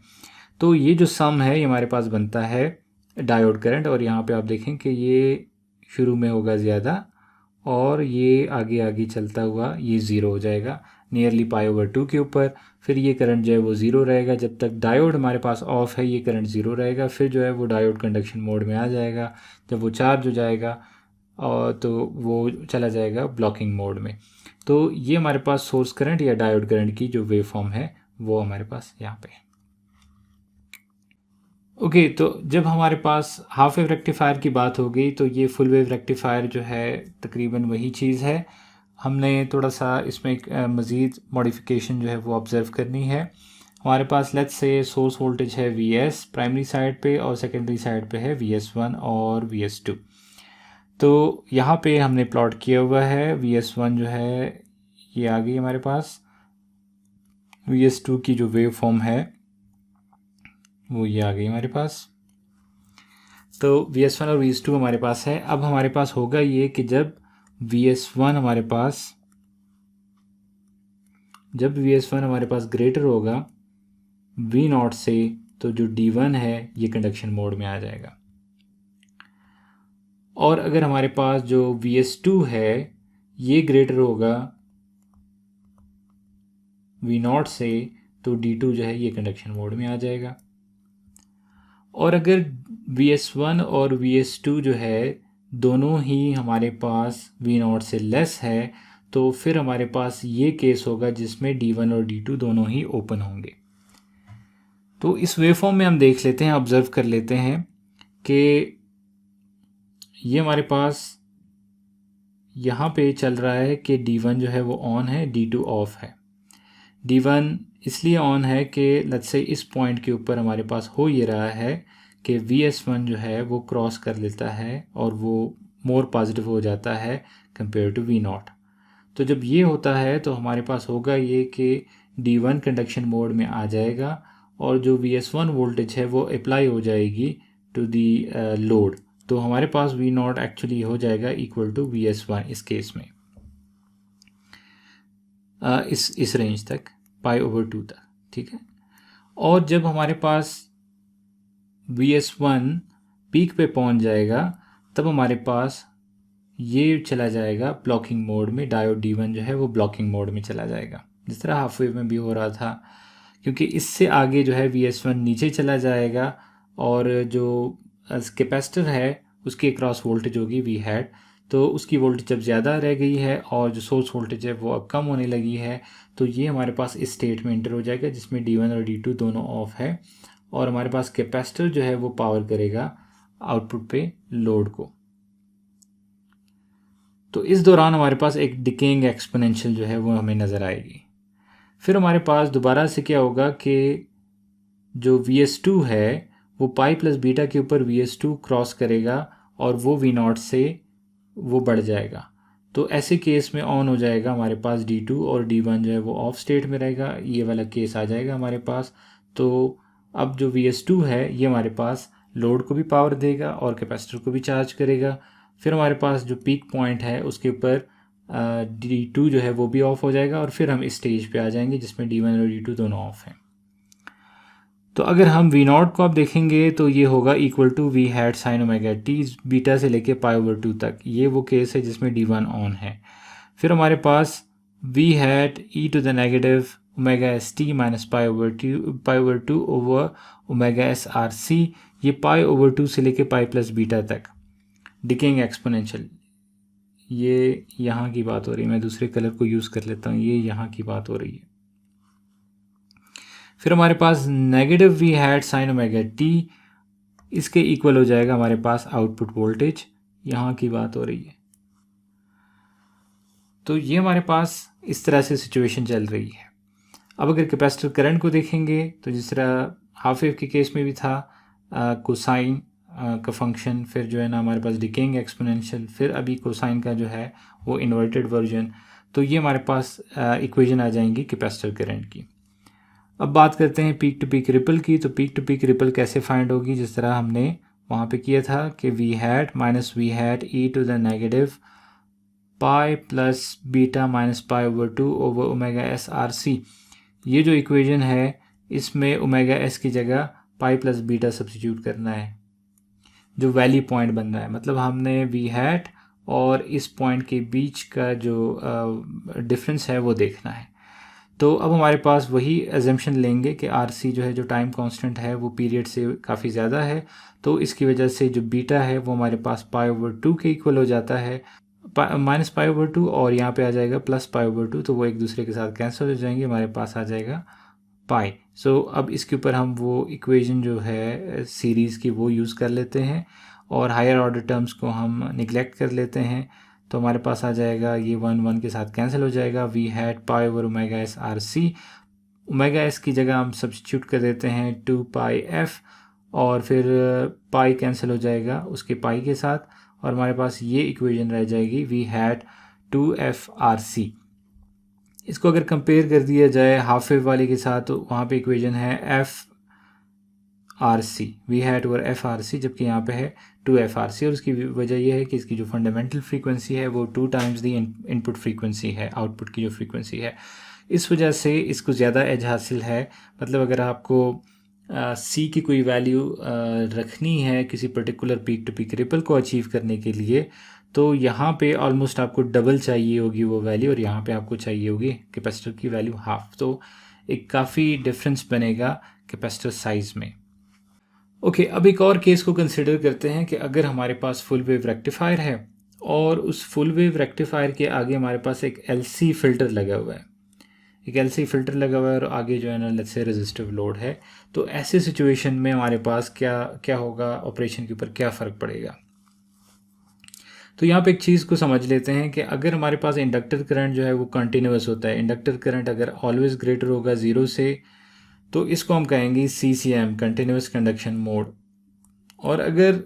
तो ये जो सम है ये हमारे पास बनता है डायोड करंट, और यहाँ पे आप देखें कि ये शुरू में होगा ज़्यादा और ये आगे आगे चलता हुआ ये ज़ीरो हो जाएगा नियरली π/2 के ऊपर। फिर ये करंट जो है वो ज़ीरो रहेगा जब तक डायोड हमारे पास ऑफ है, ये करंट ज़ीरो रहेगा। फिर जो है वो डायोड कंडक्शन मोड में आ जाएगा, जब वो चार्ज हो जाएगा और तो वो चला जाएगा ब्लॉकिंग मोड में। तो ये हमारे पास सोर्स करंट या डायोड करंट की जो वेव फॉर्म है वो हमारे पास यहाँ पे। ओके, तो जब हमारे पास हाफ वेव रेक्टिफायर की बात हो गई, तो ये फुल वेव रेक्टिफायर जो है तकरीबन वही चीज़ है। हमने थोड़ा सा इसमें एक मज़ीद मॉडिफिकेशन जो है वो ऑब्ज़र्व करनी है। हमारे पास लेट्स से सोर्स वोल्टेज है Vs प्राइमरी साइड पे और सेकेंडरी साइड पे है Vs1 और Vs2। तो यहाँ पे हमने प्लॉट किया हुआ है VS1 जो है ये आ गई हमारे पास, VS2 की जो वेव फॉर्म है वो ये आ गई हमारे पास। तो VS1 और VS2 हमारे पास है। अब हमारे पास होगा ये कि जब VS1 हमारे पास ग्रेटर होगा V0 से, तो जो D1 है ये कंडक्शन मोड में आ जाएगा। और अगर हमारे पास जो VS2 है ये ग्रेटर होगा V0 से, तो D2 जो है ये कंडक्शन मोड में आ जाएगा। और अगर VS1 और VS2 जो है दोनों ही हमारे पास V0 से लेस है, तो फिर हमारे पास ये केस होगा जिसमें D1 और D2 दोनों ही ओपन होंगे। तो इस वेवफॉर्म में हम देख लेते हैं, ऑब्जर्व कर लेते हैं कि ये हमारे पास यहाँ पे चल रहा है कि D1 जो है वो ऑन है, D2 ऑफ है। D1 इसलिए ऑन है कि लेट्स से इस पॉइंट के ऊपर हमारे पास हो ये रहा है कि VS1 जो है वो क्रॉस कर लेता है और वो मोर पॉजिटिव हो जाता है कंपेयर टू V0। तो जब ये होता है तो हमारे पास होगा ये कि D1 कंडक्शन मोड में आ जाएगा और जो VS1 वोल्टेज है वो अप्लाई हो जाएगी टू दी लोड। तो हमारे पास V0 एक्चुअली हो जाएगा इक्वल टू VS1 इस केस में, इस रेंज तक π/2 तक, ठीक है। और जब हमारे पास VS1 पीक पे पहुंच जाएगा तब हमारे पास ये चला जाएगा ब्लॉकिंग मोड में, डायोड D1 जो है वो ब्लॉकिंग मोड में चला जाएगा, जिस तरह हाफ वेव में भी हो रहा था। क्योंकि इससे आगे जो है VS1 नीचे चला जाएगा और जो कैपेसिटर है उसकी क्रॉस वोल्टेज होगी V हैट, तो उसकी वोल्टेज अब ज़्यादा रह गई है और जो सोर्स वोल्टेज है वो अब कम होने लगी है। तो ये हमारे पास इस स्टेट में इंटर हो जाएगा जिसमें D1 और D2 दोनों ऑफ है और हमारे पास कैपेसिटर जो है वो पावर करेगा आउटपुट पे लोड को। तो इस दौरान हमारे पास एक डिकेइंग एक्सपोनेंशियल जो है वो हमें नज़र आएगी। फिर हमारे पास दोबारा से क्या होगा कि जो VS2 है वो पाई प्लस बीटा के ऊपर VS2 क्रॉस करेगा और वो V0 से वो बढ़ जाएगा। तो ऐसे केस में ऑन हो जाएगा हमारे पास D2 और D1 जो है वो ऑफ स्टेट में रहेगा, ये वाला केस आ जाएगा हमारे पास। तो अब जो VS2 है ये हमारे पास लोड को भी पावर देगा और कैपेसिटर को भी चार्ज करेगा। फिर हमारे पास जो पीक पॉइंट है उसके ऊपर D2 जो है वो भी ऑफ हो जाएगा और फिर हम इस स्टेज पे आ जाएंगे जिसमें D1 और D2 दोनों ऑफ हैं। तो अगर हम V0 को आप देखेंगे तो ये होगा equal to V hat sine omega T beta से लेके π/2 तक, ये वो केस है जिसमें D1 ऑन है। फिर हमारे पास V hat e to the negative omega S T minus π/2 over omega S R C, ये π/2 से लेके पाई प्लस बीटा तक डिकेइंग एक्सपोनेंशियल, ये यहाँ की बात हो रही है। मैं दूसरे कलर को यूज़ कर लेता हूँ, ये यहाँ की बात हो रही है। फिर हमारे पास negative V hat sine omega t, इसके इक्वल हो जाएगा हमारे पास आउटपुट वोल्टेज, यहाँ की बात हो रही है। तो ये हमारे पास इस तरह से सिचुएशन चल रही है। अब अगर कैपेसिटर करंट को देखेंगे तो जिस तरह हाफ वेव के केस में भी था, कोसाइन का फंक्शन, फिर जो है ना हमारे पास डिकेइंग एक्सपोनेंशियल, फिर अभी कोसाइन का जो है वो इन्वर्टेड वर्जन। तो ये हमारे पास इक्वेशन आ जाएंगी कैपेसिटर करंट की। अब बात करते हैं पीक टू पीक रिपल की। तो पीक टू पीक रिपल कैसे फाइंड होगी, जिस तरह हमने वहाँ पे किया था कि V hat minus V hat e to the negative pi plus beta minus π/2 over omega S R C. ये जो इक्वेशन है इसमें ओमेगा एस की जगह पाई प्लस बीटा सब्स्टिट्यूट करना है, जो वैली पॉइंट बन रहा है। मतलब हमने V हैट और इस पॉइंट के बीच का जो डिफरेंस है वो देखना है। तो अब हमारे पास वही एजम्पशन लेंगे कि आर सी जो है जो टाइम कांस्टेंट है वो पीरियड से काफ़ी ज़्यादा है, तो इसकी वजह से जो बीटा है वो हमारे पास π/2 के इक्वल हो जाता है, माइनस π/2 और यहाँ पे आ जाएगा प्लस π/2, तो वो एक दूसरे के साथ कैंसिल हो जाएंगे, हमारे पास आ जाएगा पाई। सो अब इसके ऊपर हम वो इक्वेशन जो है सीरीज़ की वो यूज़ कर लेते हैं और हायर ऑर्डर टर्म्स को हम निगलेक्ट कर लेते हैं। तो हमारे पास आ जाएगा ये 1 के साथ कैंसिल हो जाएगा, V hat pi over omega S R C, omega S की जगह हम सब्स्टिट्यूट कर देते हैं 2 पाई एफ और फिर पाई कैंसिल हो जाएगा उसके पाई के साथ और हमारे पास ये इक्वेशन रह जाएगी वी हैड 2FRC। इसको अगर कंपेयर कर दिया जाए हाफ वेव वाले के साथ तो वहाँ पे इक्वेशन है FRC, वी हैड और FRC, जबकि यहाँ पे है 2FRC। और उसकी वजह यह है कि इसकी जो फंडामेंटल फ्रीक्वेंसी है वो 2 टाइम्स दी इनपुट फ्रीक्वेंसी है, आउटपुट की जो फ्रीक्वेंसी है। इस वजह से इसको ज़्यादा एज हासिल है। मतलब अगर आपको C की कोई वैल्यू रखनी है किसी particular peak to peak ripple को अचीव करने के लिए, तो यहाँ पे ऑलमोस्ट आपको डबल चाहिए होगी वो वैल्यू, और यहाँ पे आपको चाहिए होगी कैपेसिटर की वैल्यू हाफ। तो एक काफ़ी डिफरेंस बनेगा कैपेसिटर साइज़ में। ओके, अब एक और केस को कंसिडर करते हैं कि अगर हमारे पास फुल वेव रेक्टिफायर है और उस फुल वेव रेक्टिफायर के आगे हमारे पास एक LC फ़िल्टर लगा हुआ है, एक LC फ़िल्टर लगा हुआ है और आगे जो है ना लेट्स से रेजिस्टिव लोड है। तो ऐसे सिचुएशन में हमारे पास क्या होगा, ऑपरेशन के ऊपर क्या फ़र्क पड़ेगा। तो यहाँ पे एक चीज़ को समझ लेते हैं कि अगर हमारे पास इंडक्टर करंट जो है वो कंटिन्यूस होता है, इंडक्टर करंट अगर ऑलवेज ग्रेटर होगा 0 से, तो इसको हम कहेंगे CCM, कंटिन्यूस कंडक्शन मोड। और अगर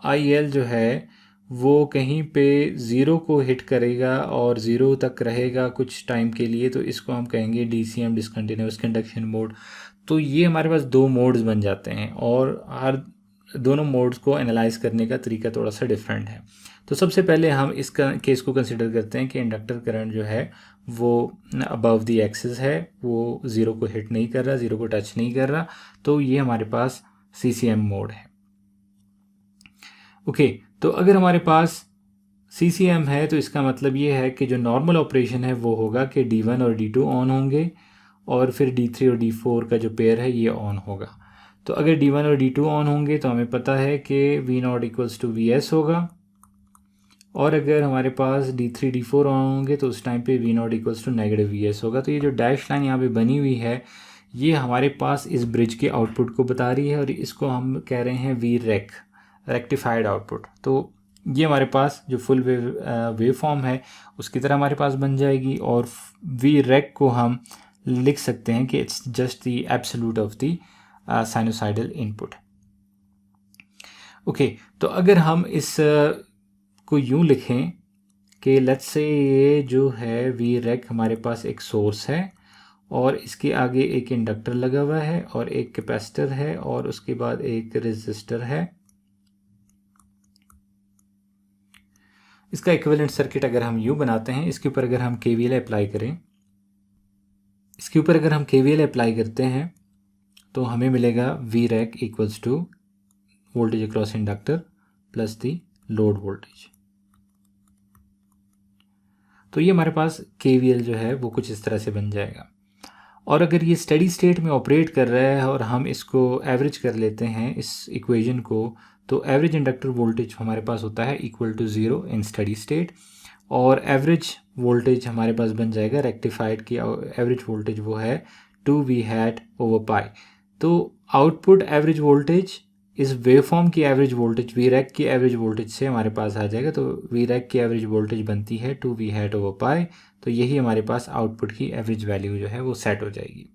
IL जो है वो कहीं पे 0 को हिट करेगा और 0 तक रहेगा कुछ टाइम के लिए, तो इसको हम कहेंगे DCM, डिसकंटिन्यूस कंडक्शन मोड। तो ये हमारे पास 2 मोड्स बन जाते हैं और हर दोनों मोड्स को एनालाइज करने का तरीका थोड़ा सा डिफरेंट है। तो सबसे पहले हम इसका केस को कंसिडर करते हैं कि इंडक्टर करंट जो है वो अबव द एक्सिस है, वो 0 को हिट नहीं कर रहा, 0 को टच नहीं कर रहा, तो ये हमारे पास CCM मोड है। ओके, तो अगर हमारे पास CCM है तो इसका मतलब ये है कि जो नॉर्मल ऑपरेशन है वो होगा कि D1 और D2 ऑन होंगे और फिर D3 और D4 का जो पेयर है ये ऑन होगा। तो अगर D1 और D2 ऑन होंगे तो हमें पता है कि V0 इक्वल्स टू VS होगा, और अगर हमारे पास D3 D4 ऑन होंगे तो उस टाइम पे V0 equals to negative VS होगा। तो ये जो डैश लाइन यहाँ पे बनी हुई है ये हमारे पास इस ब्रिज के आउटपुट को बता रही है और इसको हम कह रहे हैं VREC, रेक्टिफाइड आउटपुट। तो ये हमारे पास जो फुल वेव फॉर्म है उसकी तरह हमारे पास बन जाएगी, और VREC को हम लिख सकते हैं कि it's just the absolute of the sinusoidal input. Okay, तो अगर हम इस को यूँ लिखें कि लेट्स से ये जो है VREC हमारे पास एक सोर्स है और इसके आगे एक इंडक्टर लगा हुआ है और एक कैपेसिटर है और उसके बाद एक रेजिस्टर है। इसका इक्विवेलेंट सर्किट अगर हम यूँ बनाते हैं, इसके ऊपर अगर हम KVL अप्लाई करें, इसके ऊपर अगर हम KVL अप्लाई करते हैं तो हमें मिलेगा VREC equals to voltage across inductor plus the load voltage. तो ये हमारे पास KVL जो है वो कुछ इस तरह से बन जाएगा। और अगर ये स्टेडी स्टेट में ऑपरेट कर रहा है और हम इसको एवरेज कर लेते हैं इस इक्वेशन को, तो एवरेज इंडक्टर वोल्टेज हमारे पास होता है equal to 0 in steady state, और एवरेज वोल्टेज हमारे पास बन जाएगा रेक्टिफाइड की एवरेज वोल्टेज वो है 2V हैट ओवर पाई। तो आउटपुट एवरेज वोल्टेज इस वेवफॉर्म की एवरेज वोल्टेज VREC की एवरेज वोल्टेज से हमारे पास आ जाएगा। तो VREC की एवरेज वोल्टेज बनती है 2V हैट ओवर पाई। तो यही हमारे पास आउटपुट की एवरेज वैल्यू जो है वो सेट हो जाएगी।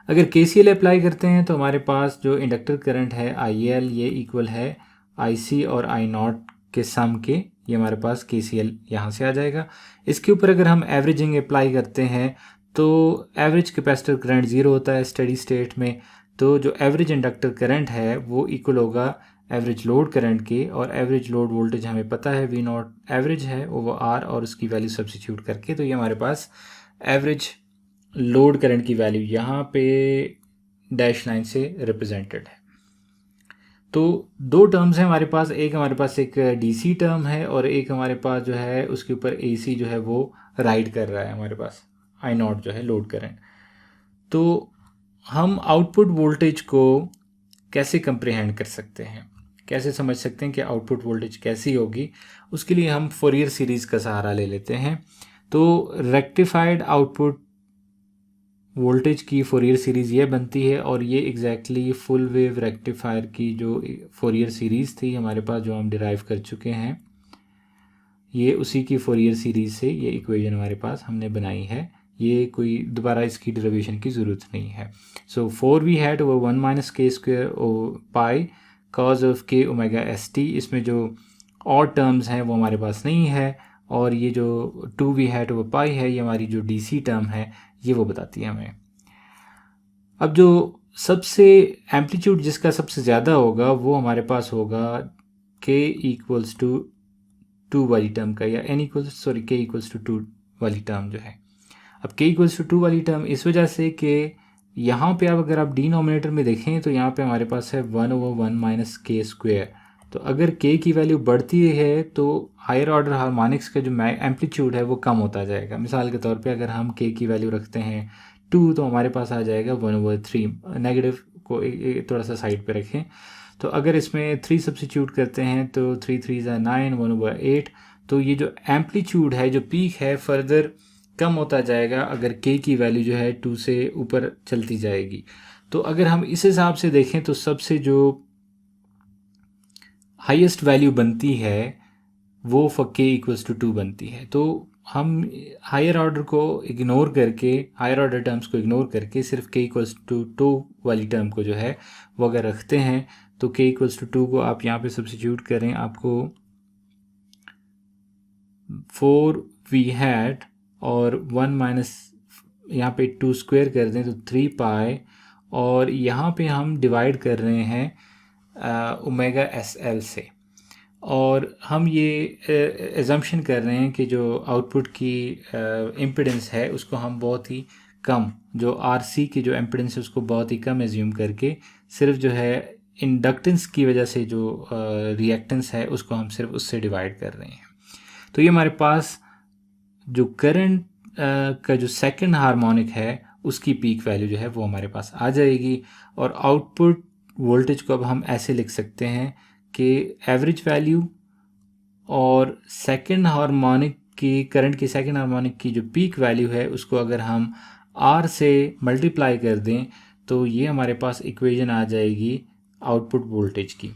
अगर KCL अप्लाई करते हैं तो हमारे पास जो इंडक्टर करंट है IL ये इक्वल है IC और I0 के सम के, ये हमारे पास KCL यहाँ से आ जाएगा। इसके ऊपर अगर हम एवरेजिंग अप्लाई करते हैं तो एवरेज कैपेसिटर करंट 0 होता है स्टेडी स्टेट में, तो जो एवरेज इंडक्टर करंट है वो इक्वल होगा एवरेज लोड करंट के, और एवरेज लोड वोल्टेज हमें पता है V0 एवरेज है ओवर R और उसकी वैल्यू सब्स्टिट्यूट करके, तो ये हमारे पास एवरेज लोड करंट की वैल्यू यहाँ पे डैश लाइन से रिप्रेजेंटेड है। तो 2 टर्म्स हैं हमारे पास, एक हमारे पास एक DC टर्म है और एक हमारे पास जो है उसके ऊपर AC जो है वो राइड कर रहा है हमारे पास I0 जो है लोड करंट। तो हम आउटपुट वोल्टेज को कैसे कंप्रीहेंड कर सकते हैं, कैसे समझ सकते हैं कि आउटपुट वोल्टेज कैसी होगी, उसके लिए हम फोरियर सीरीज़ का सहारा ले लेते हैं। तो रेक्टिफाइड आउटपुट वोल्टेज की फोरियर सीरीज़ ये बनती है, और ये एग्जैक्टली फुल वेव रेक्टिफायर की जो फोरियर सीरीज़ थी हमारे पास जो हम डिराइव कर चुके हैं, ये उसी की फोरियर सीरीज़ से ये इक्वेशन हमारे पास हमने बनाई है। ये कोई दोबारा इसकी डेरिवेशन की ज़रूरत नहीं है। सो 4V hat over 1 - k² pi cause of के ओमेगा एस टी, इसमें जो और टर्म्स हैं वो हमारे पास नहीं है, और ये जो 2v हैट ओवर पाई है, ये हमारी जो डी टर्म है ये वो बताती है हमें। अब जो सबसे एम्पलीट्यूड जिसका सबसे ज़्यादा होगा वो हमारे पास होगा k इक्वल्स टू 2 वाली टर्म का, या k इक्वल्स टू 2 वाली टर्म जो है। अब k इक्वल्स टू 2 वाली टर्म इस वजह से कि यहाँ पे अब अगर आप डिनोमिनेटर में देखें तो यहाँ पे हमारे पास है 1/1 माइनस के स्क्वेयर। तो अगर k की वैल्यू बढ़ती है तो हायर ऑर्डर हार्मोनिक्स का जो एम्पलीट्यूड है वो कम होता जाएगा। मिसाल के तौर पे अगर हम k की वैल्यू रखते हैं 2 तो हमारे पास आ जाएगा 1/3। नेगेटिव को थोड़ा सा साइड पे रखें, तो अगर इसमें 3 सब्सिट्यूट करते हैं तो 3 3 9 1/8। तो ये जो एम्पलीट्यूड है, जो पीक है, फर्दर कम होता जाएगा अगर k की वैल्यू जो है 2 से ऊपर चलती जाएगी। तो अगर हम इस हिसाब से देखें तो सबसे जो हाईएस्ट वैल्यू बनती है वो फॉर k इक्वल्स टू 2 बनती है। तो हम हायर ऑर्डर को इग्नोर करके, हायर ऑर्डर टर्म्स को इग्नोर करके सिर्फ k इक्वल्स टू 2 वाली टर्म को जो है वो अगर रखते हैं तो k इक्वल्स टू 2 को आप यहाँ पे सब्स्टिट्यूट करें, आपको 4v हैट और 1 माइनस यहाँ पे 2 स्क्वायर कर दें तो 3 पाई, और यहाँ पे हम डिवाइड कर रहे हैं ओमेगा एस एल से, और हम ये एजम्पशन कर रहे हैं कि जो आउटपुट की इम्पिडेंस है उसको हम बहुत ही कम, जो आरसी की जो इम्पिडेंस है उसको बहुत ही कम एज्यूम करके सिर्फ जो है इंडक्टेंस की वजह से जो रिएक्टेंस है उसको हम सिर्फ उससे डिवाइड कर रहे हैं। तो ये हमारे पास जो करंट का जो सेकंड हार्मोनिक है उसकी पीक वैल्यू जो है वो हमारे पास आ जाएगी। और आउटपुट वोल्टेज को अब हम ऐसे लिख सकते हैं कि एवरेज वैल्यू और सेकंड हार्मोनिक की, करंट की सेकंड हार्मोनिक की जो पीक वैल्यू है उसको अगर हम R से मल्टीप्लाई कर दें तो ये हमारे पास इक्वेशन आ जाएगी आउटपुट वोल्टेज की।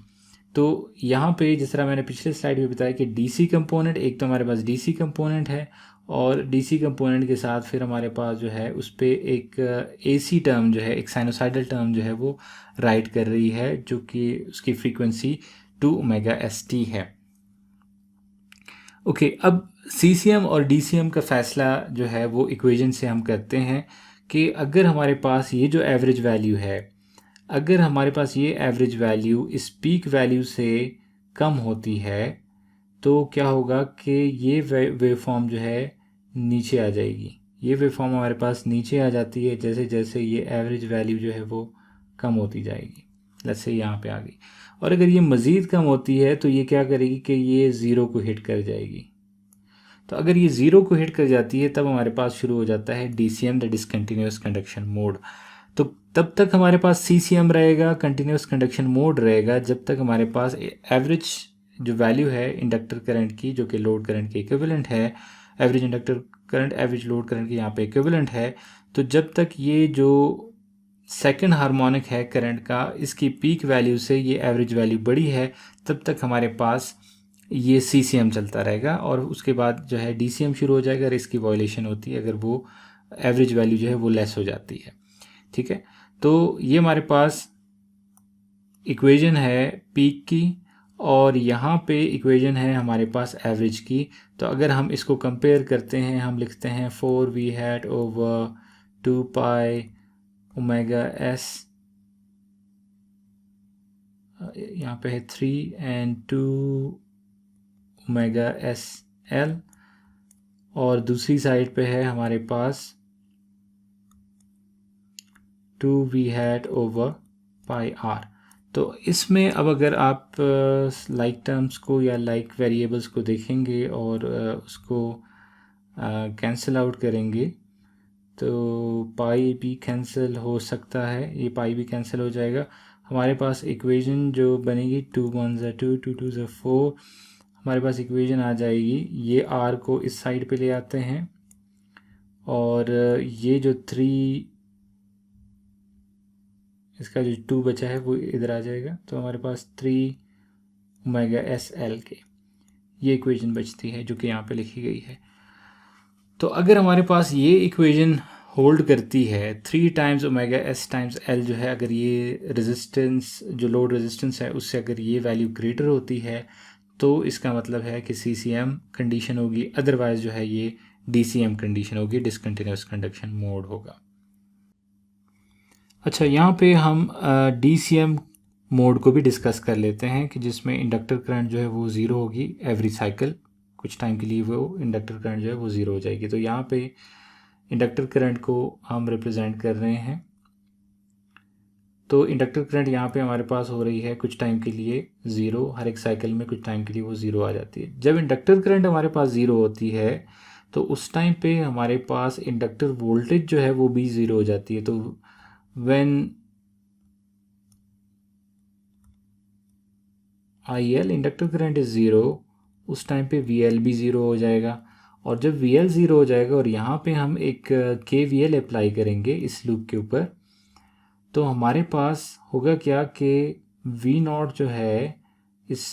तो यहाँ पे जिस तरह मैंने पिछले स्लाइड में बताया कि डीसी कंपोनेंट, एक तो हमारे पास डीसी कंपोनेंट है और डीसी कंपोनेंट के साथ फिर हमारे पास जो है उस पर एक एसी टर्म जो है, एक साइनोसाइडल टर्म जो है वो राइट कर रही है, जो कि उसकी फ्रीक्वेंसी 2 ओमेगा एस टी है। ओके, अब सीसीएम और डीसीएम का फैसला जो है वो इक्वेशन से हम करते हैं कि अगर हमारे पास ये जो एवरेज वैल्यू है, अगर हमारे पास ये एवरेज वैल्यू इस पीक वैल्यू से कम होती है तो क्या होगा कि ये वेवफॉर्म जो है नीचे आ जाएगी। ये वेवफॉर्म हमारे पास नीचे आ जाती है जैसे जैसे ये एवरेज वैल्यू जो है वो कम होती जाएगी। लेट्स से यहाँ पे आ गई, और अगर ये मज़ीद कम होती है तो ये क्या करेगी कि ये ज़ीरो को हिट कर जाएगी। तो अगर ये ज़ीरो को हिट कर जाती है तब हमारे पास शुरू हो जाता है DCM, the discontinuous conduction mode. तो तब तक हमारे पास CCM रहेगा, कंटिन्यूस कंडक्शन मोड रहेगा, जब तक हमारे पास एवरेज जो वैल्यू है इंडक्टर करंट की, जो कि लोड करंट के इक्विवेलेंट है, average inductor current average load current के यहाँ पे इक्विवेलेंट है। तो जब तक ये जो सेकंड हार्मोनिक है करंट का, इसकी पीक वैल्यू से ये एवरेज वैल्यू बड़ी है, तब तक हमारे पास ये CCM चलता रहेगा, और उसके बाद जो है DCM शुरू हो जाएगा अगर इसकी वायलेशन होती है, अगर वो एवरेज वैल्यू जो है वो लेस हो जाती है। ठीक है, तो ये हमारे पास इक्वेशन है पीक की, और यहाँ पे इक्वेशन है हमारे पास एवरेज की। तो अगर हम इसको कंपेयर करते हैं, हम लिखते हैं 4v हैट ओवर 2 पाई ओमेगा एस, यहाँ पे है 3 एंड 2 ओमेगा एस एल, और दूसरी साइड पे है हमारे पास 2v hat over pi R. तो इसमें अब अगर आप लाइक टर्म्स को या लाइक वेरिएबल्स को देखेंगे और उसको कैंसिल आउट करेंगे तो पाई भी कैंसिल हो सकता है, ये पाई भी कैंसिल हो जाएगा। हमारे पास इक्वेशन जो बनेगी 2 1 2 2 2 4, हमारे पास इक्वेशन आ जाएगी। ये आर को इस साइड पे ले आते हैं और ये जो 3, इसका जो 2 बचा है वो इधर आ जाएगा। तो हमारे पास 3 ओमेगा एस एल के ये इक्वेशन बचती है जो कि यहाँ पे लिखी गई है। तो अगर हमारे पास ये इक्वेशन होल्ड करती है 3 times omega S times L जो है, अगर ये रेजिस्टेंस जो लोड रेजिस्टेंस है उससे अगर ये वैल्यू ग्रेटर होती है तो इसका मतलब है कि CCM कंडीशन होगी, अदरवाइज जो है ये DCM कंडीशन होगी, डिसकंटिन्यूस कंडक्शन मोड होगा। अच्छा, यहाँ पे हम DCM मोड को भी डिस्कस कर लेते हैं कि जिसमें इंडक्टर करंट जो है वो ज़ीरो होगी एवरी साइकिल, कुछ टाइम के लिए वो इंडक्टर करंट जो है वो ज़ीरो हो जाएगी। तो यहाँ पे इंडक्टर करंट को हम रिप्रेजेंट कर रहे हैं, तो इंडक्टर करंट यहाँ पे हमारे पास हो रही है कुछ टाइम के लिए ज़ीरो, हर एक साइकिल में कुछ टाइम के लिए वो ज़ीरो आ जाती है। जब इंडक्टर करंट हमारे पास ज़ीरो होती है तो उस टाइम पे हमारे पास इंडक्टर वोल्टेज जो है वो भी ज़ीरो हो जाती है। तो when IL inductor current is zero, उस टाइम पे VL भी ज़ीरो हो जाएगा, और जब VL ज़ीरो हो जाएगा और यहाँ पे हम एक KVL अप्लाई करेंगे इस लूप के ऊपर, तो हमारे पास होगा क्या कि V नॉट जो है इस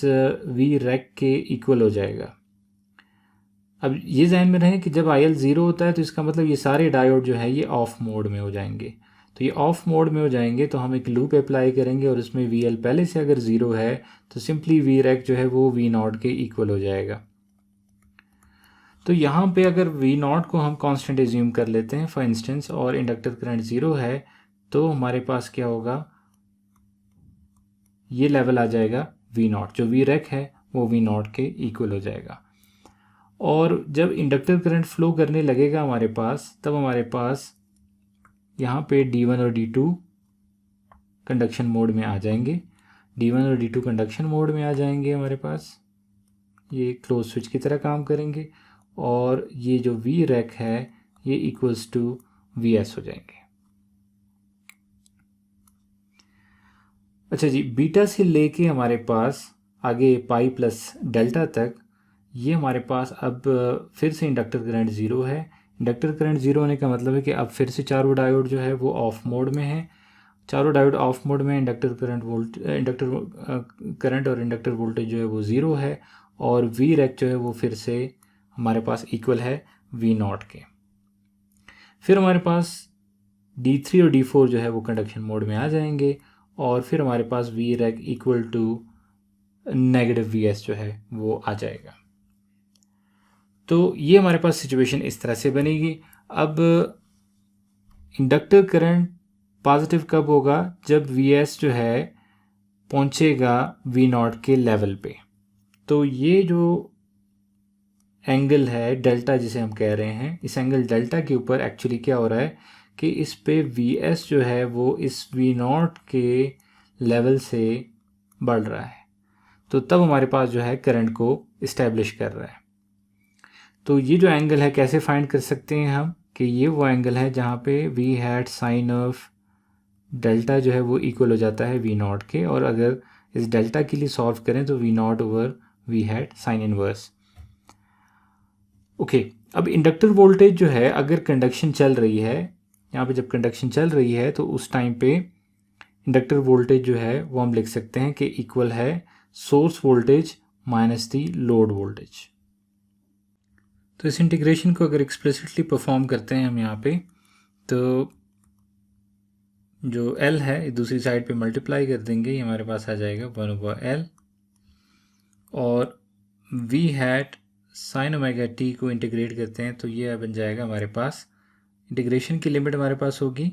V रेक के इक्वल हो जाएगा। अब ये ध्यान में रहे कि जब IL ज़ीरो होता है तो इसका मतलब ये सारे डायोड जो है ये ऑफ मोड में हो जाएंगे। तो ये ऑफ मोड में हो जाएंगे तो हम एक लूप अप्लाई करेंगे और उसमें VL पहले से अगर ज़ीरो है तो सिंपली V रेक जो है वो V नॉट के इक्वल हो जाएगा। तो यहाँ पे अगर V नॉट को हम कांस्टेंट एज्यूम कर लेते हैं फॉर इंस्टेंस, और इंडक्टर करंट ज़ीरो है, तो हमारे पास क्या होगा, ये लेवल आ जाएगा V नॉट, जो V रेक है वो V नॉट के इक्वल हो जाएगा। और जब इंडक्टर करंट फ्लो करने लगेगा हमारे पास, तब हमारे पास यहाँ पे D1 और D2 कंडक्शन मोड में आ जाएंगे। D1 और D2 कंडक्शन मोड में आ जाएंगे हमारे पास, ये क्लोज स्विच की तरह काम करेंगे, और ये जो V रेक है ये इक्वल्स टू VS हो जाएंगे। अच्छा जी, बीटा से लेके हमारे पास आगे पाई प्लस डेल्टा तक ये हमारे पास अब फिर से इंडक्टर करंट ज़ीरो है। इंडक्टर करंट ज़ीरो होने का मतलब है कि अब फिर से चारों डायोड जो है वो ऑफ मोड में है। चारों डायोड ऑफ मोड में, इंडक्टर करंट और इंडक्टर वोल्टेज जो है वो ज़ीरो है, और V रेक जो है वो फिर से हमारे पास इक्वल है V नॉट के। फिर हमारे पास D3 और D4 जो है वो कंडक्शन मोड में आ जाएंगे, और फिर हमारे पास V rec equal to negative VS जो है वो आ जाएगा। तो ये हमारे पास सिचुएशन इस तरह से बनेगी। अब इंडक्टर करंट पॉजिटिव कब होगा, जब VS जो है पहुंचेगा V नॉट के लेवल पे। तो ये जो एंगल है डेल्टा जिसे हम कह रहे हैं, इस एंगल डेल्टा के ऊपर एक्चुअली क्या हो रहा है कि इस पे VS जो है वो इस V नॉट के लेवल से बढ़ रहा है, तो तब हमारे पास जो है करंट को इस्टेब्लिश कर रहा है। तो ये जो एंगल है कैसे फाइंड कर सकते हैं हम, कि ये वो एंगल है जहाँ पे V hat sine of delta जो है वो इक्वल हो जाता है V नॉट के, और अगर इस डेल्टा के लिए सॉल्व करें तो V not over V hat sine inverse. Okay, अब इंडक्टर वोल्टेज जो है अगर कंडक्शन चल रही है, यहाँ पे जब कंडक्शन चल रही है तो उस टाइम पे इंडक्टर वोल्टेज जो है वो हम लिख सकते हैं कि इक्वल है सोर्स वोल्टेज माइनस दी लोड वोल्टेज। तो इस इंटीग्रेशन को अगर एक्सप्लिसिटली परफॉर्म करते हैं हम यहाँ पे, तो जो L है दूसरी साइड पे मल्टीप्लाई कर देंगे, ये हमारे पास आ जाएगा 1/L, और V hat sine omega t को इंटीग्रेट करते हैं तो ये बन जाएगा हमारे पास, इंटीग्रेशन की लिमिट हमारे पास होगी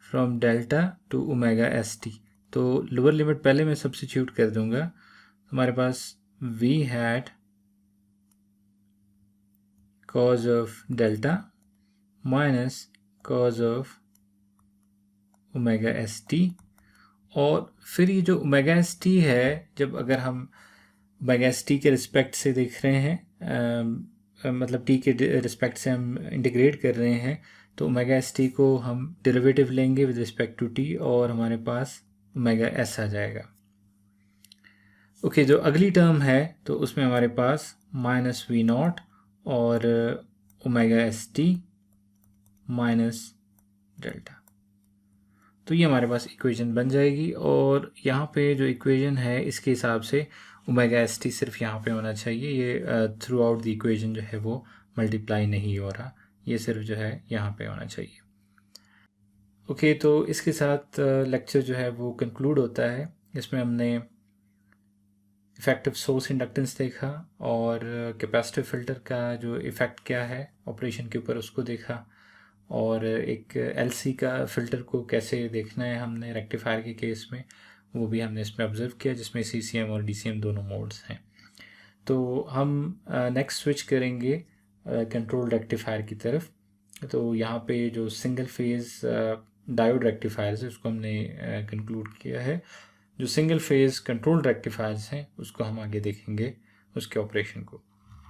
from delta two omega S T. तो लोअर लिमिट पहले मैं सब्स्टिट्यूट कर दूंगा, हमारे पास V hat cause of delta minus cos of omega S T, और फिर ये जो ओमेगा एस टी है, जब अगर हम ओमेगा एस टी के रिस्पेक्ट से देख रहे हैं, मतलब टी के रिस्पेक्ट से हम इंटीग्रेट कर रहे हैं, तो ओमेगा एस टी को हम डेरिवेटिव लेंगे विद रिस्पेक्ट टू टी, और हमारे पास ओमेगा एस आ जाएगा। ओके, जो अगली टर्म है तो उसमें हमारे पास माइनस V नॉट और omega S T minus delta, तो ये हमारे पास इक्वेशन बन जाएगी। और यहाँ पे जो इक्वेशन है इसके हिसाब से ओमेगा एस टी सिर्फ यहाँ पे होना चाहिए, ये थ्रू आउट द इक्वेशन जो है वो मल्टीप्लाई नहीं हो रहा, ये सिर्फ जो है यहाँ पे होना चाहिए। ओके, तो इसके साथ लेक्चर जो है वो कंक्लूड होता है। इसमें हमने इफ़ेक्टिव सोर्स इंडक्टेंस देखा और कैपेसिटिव फ़िल्टर का जो इफ़ेक्ट क्या है ऑपरेशन के ऊपर उसको देखा, और एक एलसी का फ़िल्टर को कैसे देखना है हमने रेक्टिफायर के केस में, वो भी हमने इसमें ऑब्ज़र्व किया, जिसमें सीसीएम और डीसीएम दोनों मोड्स हैं। तो हम नेक्स्ट स्विच करेंगे कंट्रोल रेक्टिफायर की तरफ। तो यहाँ पे जो सिंगल फेज़ डायोड रेक्टिफायर्स है उसको हमने कंक्लूड किया है। जो सिंगल फेज़ कंट्रोल रेक्टिफायर्स हैं उसको हम आगे देखेंगे, उसके ऑपरेशन को।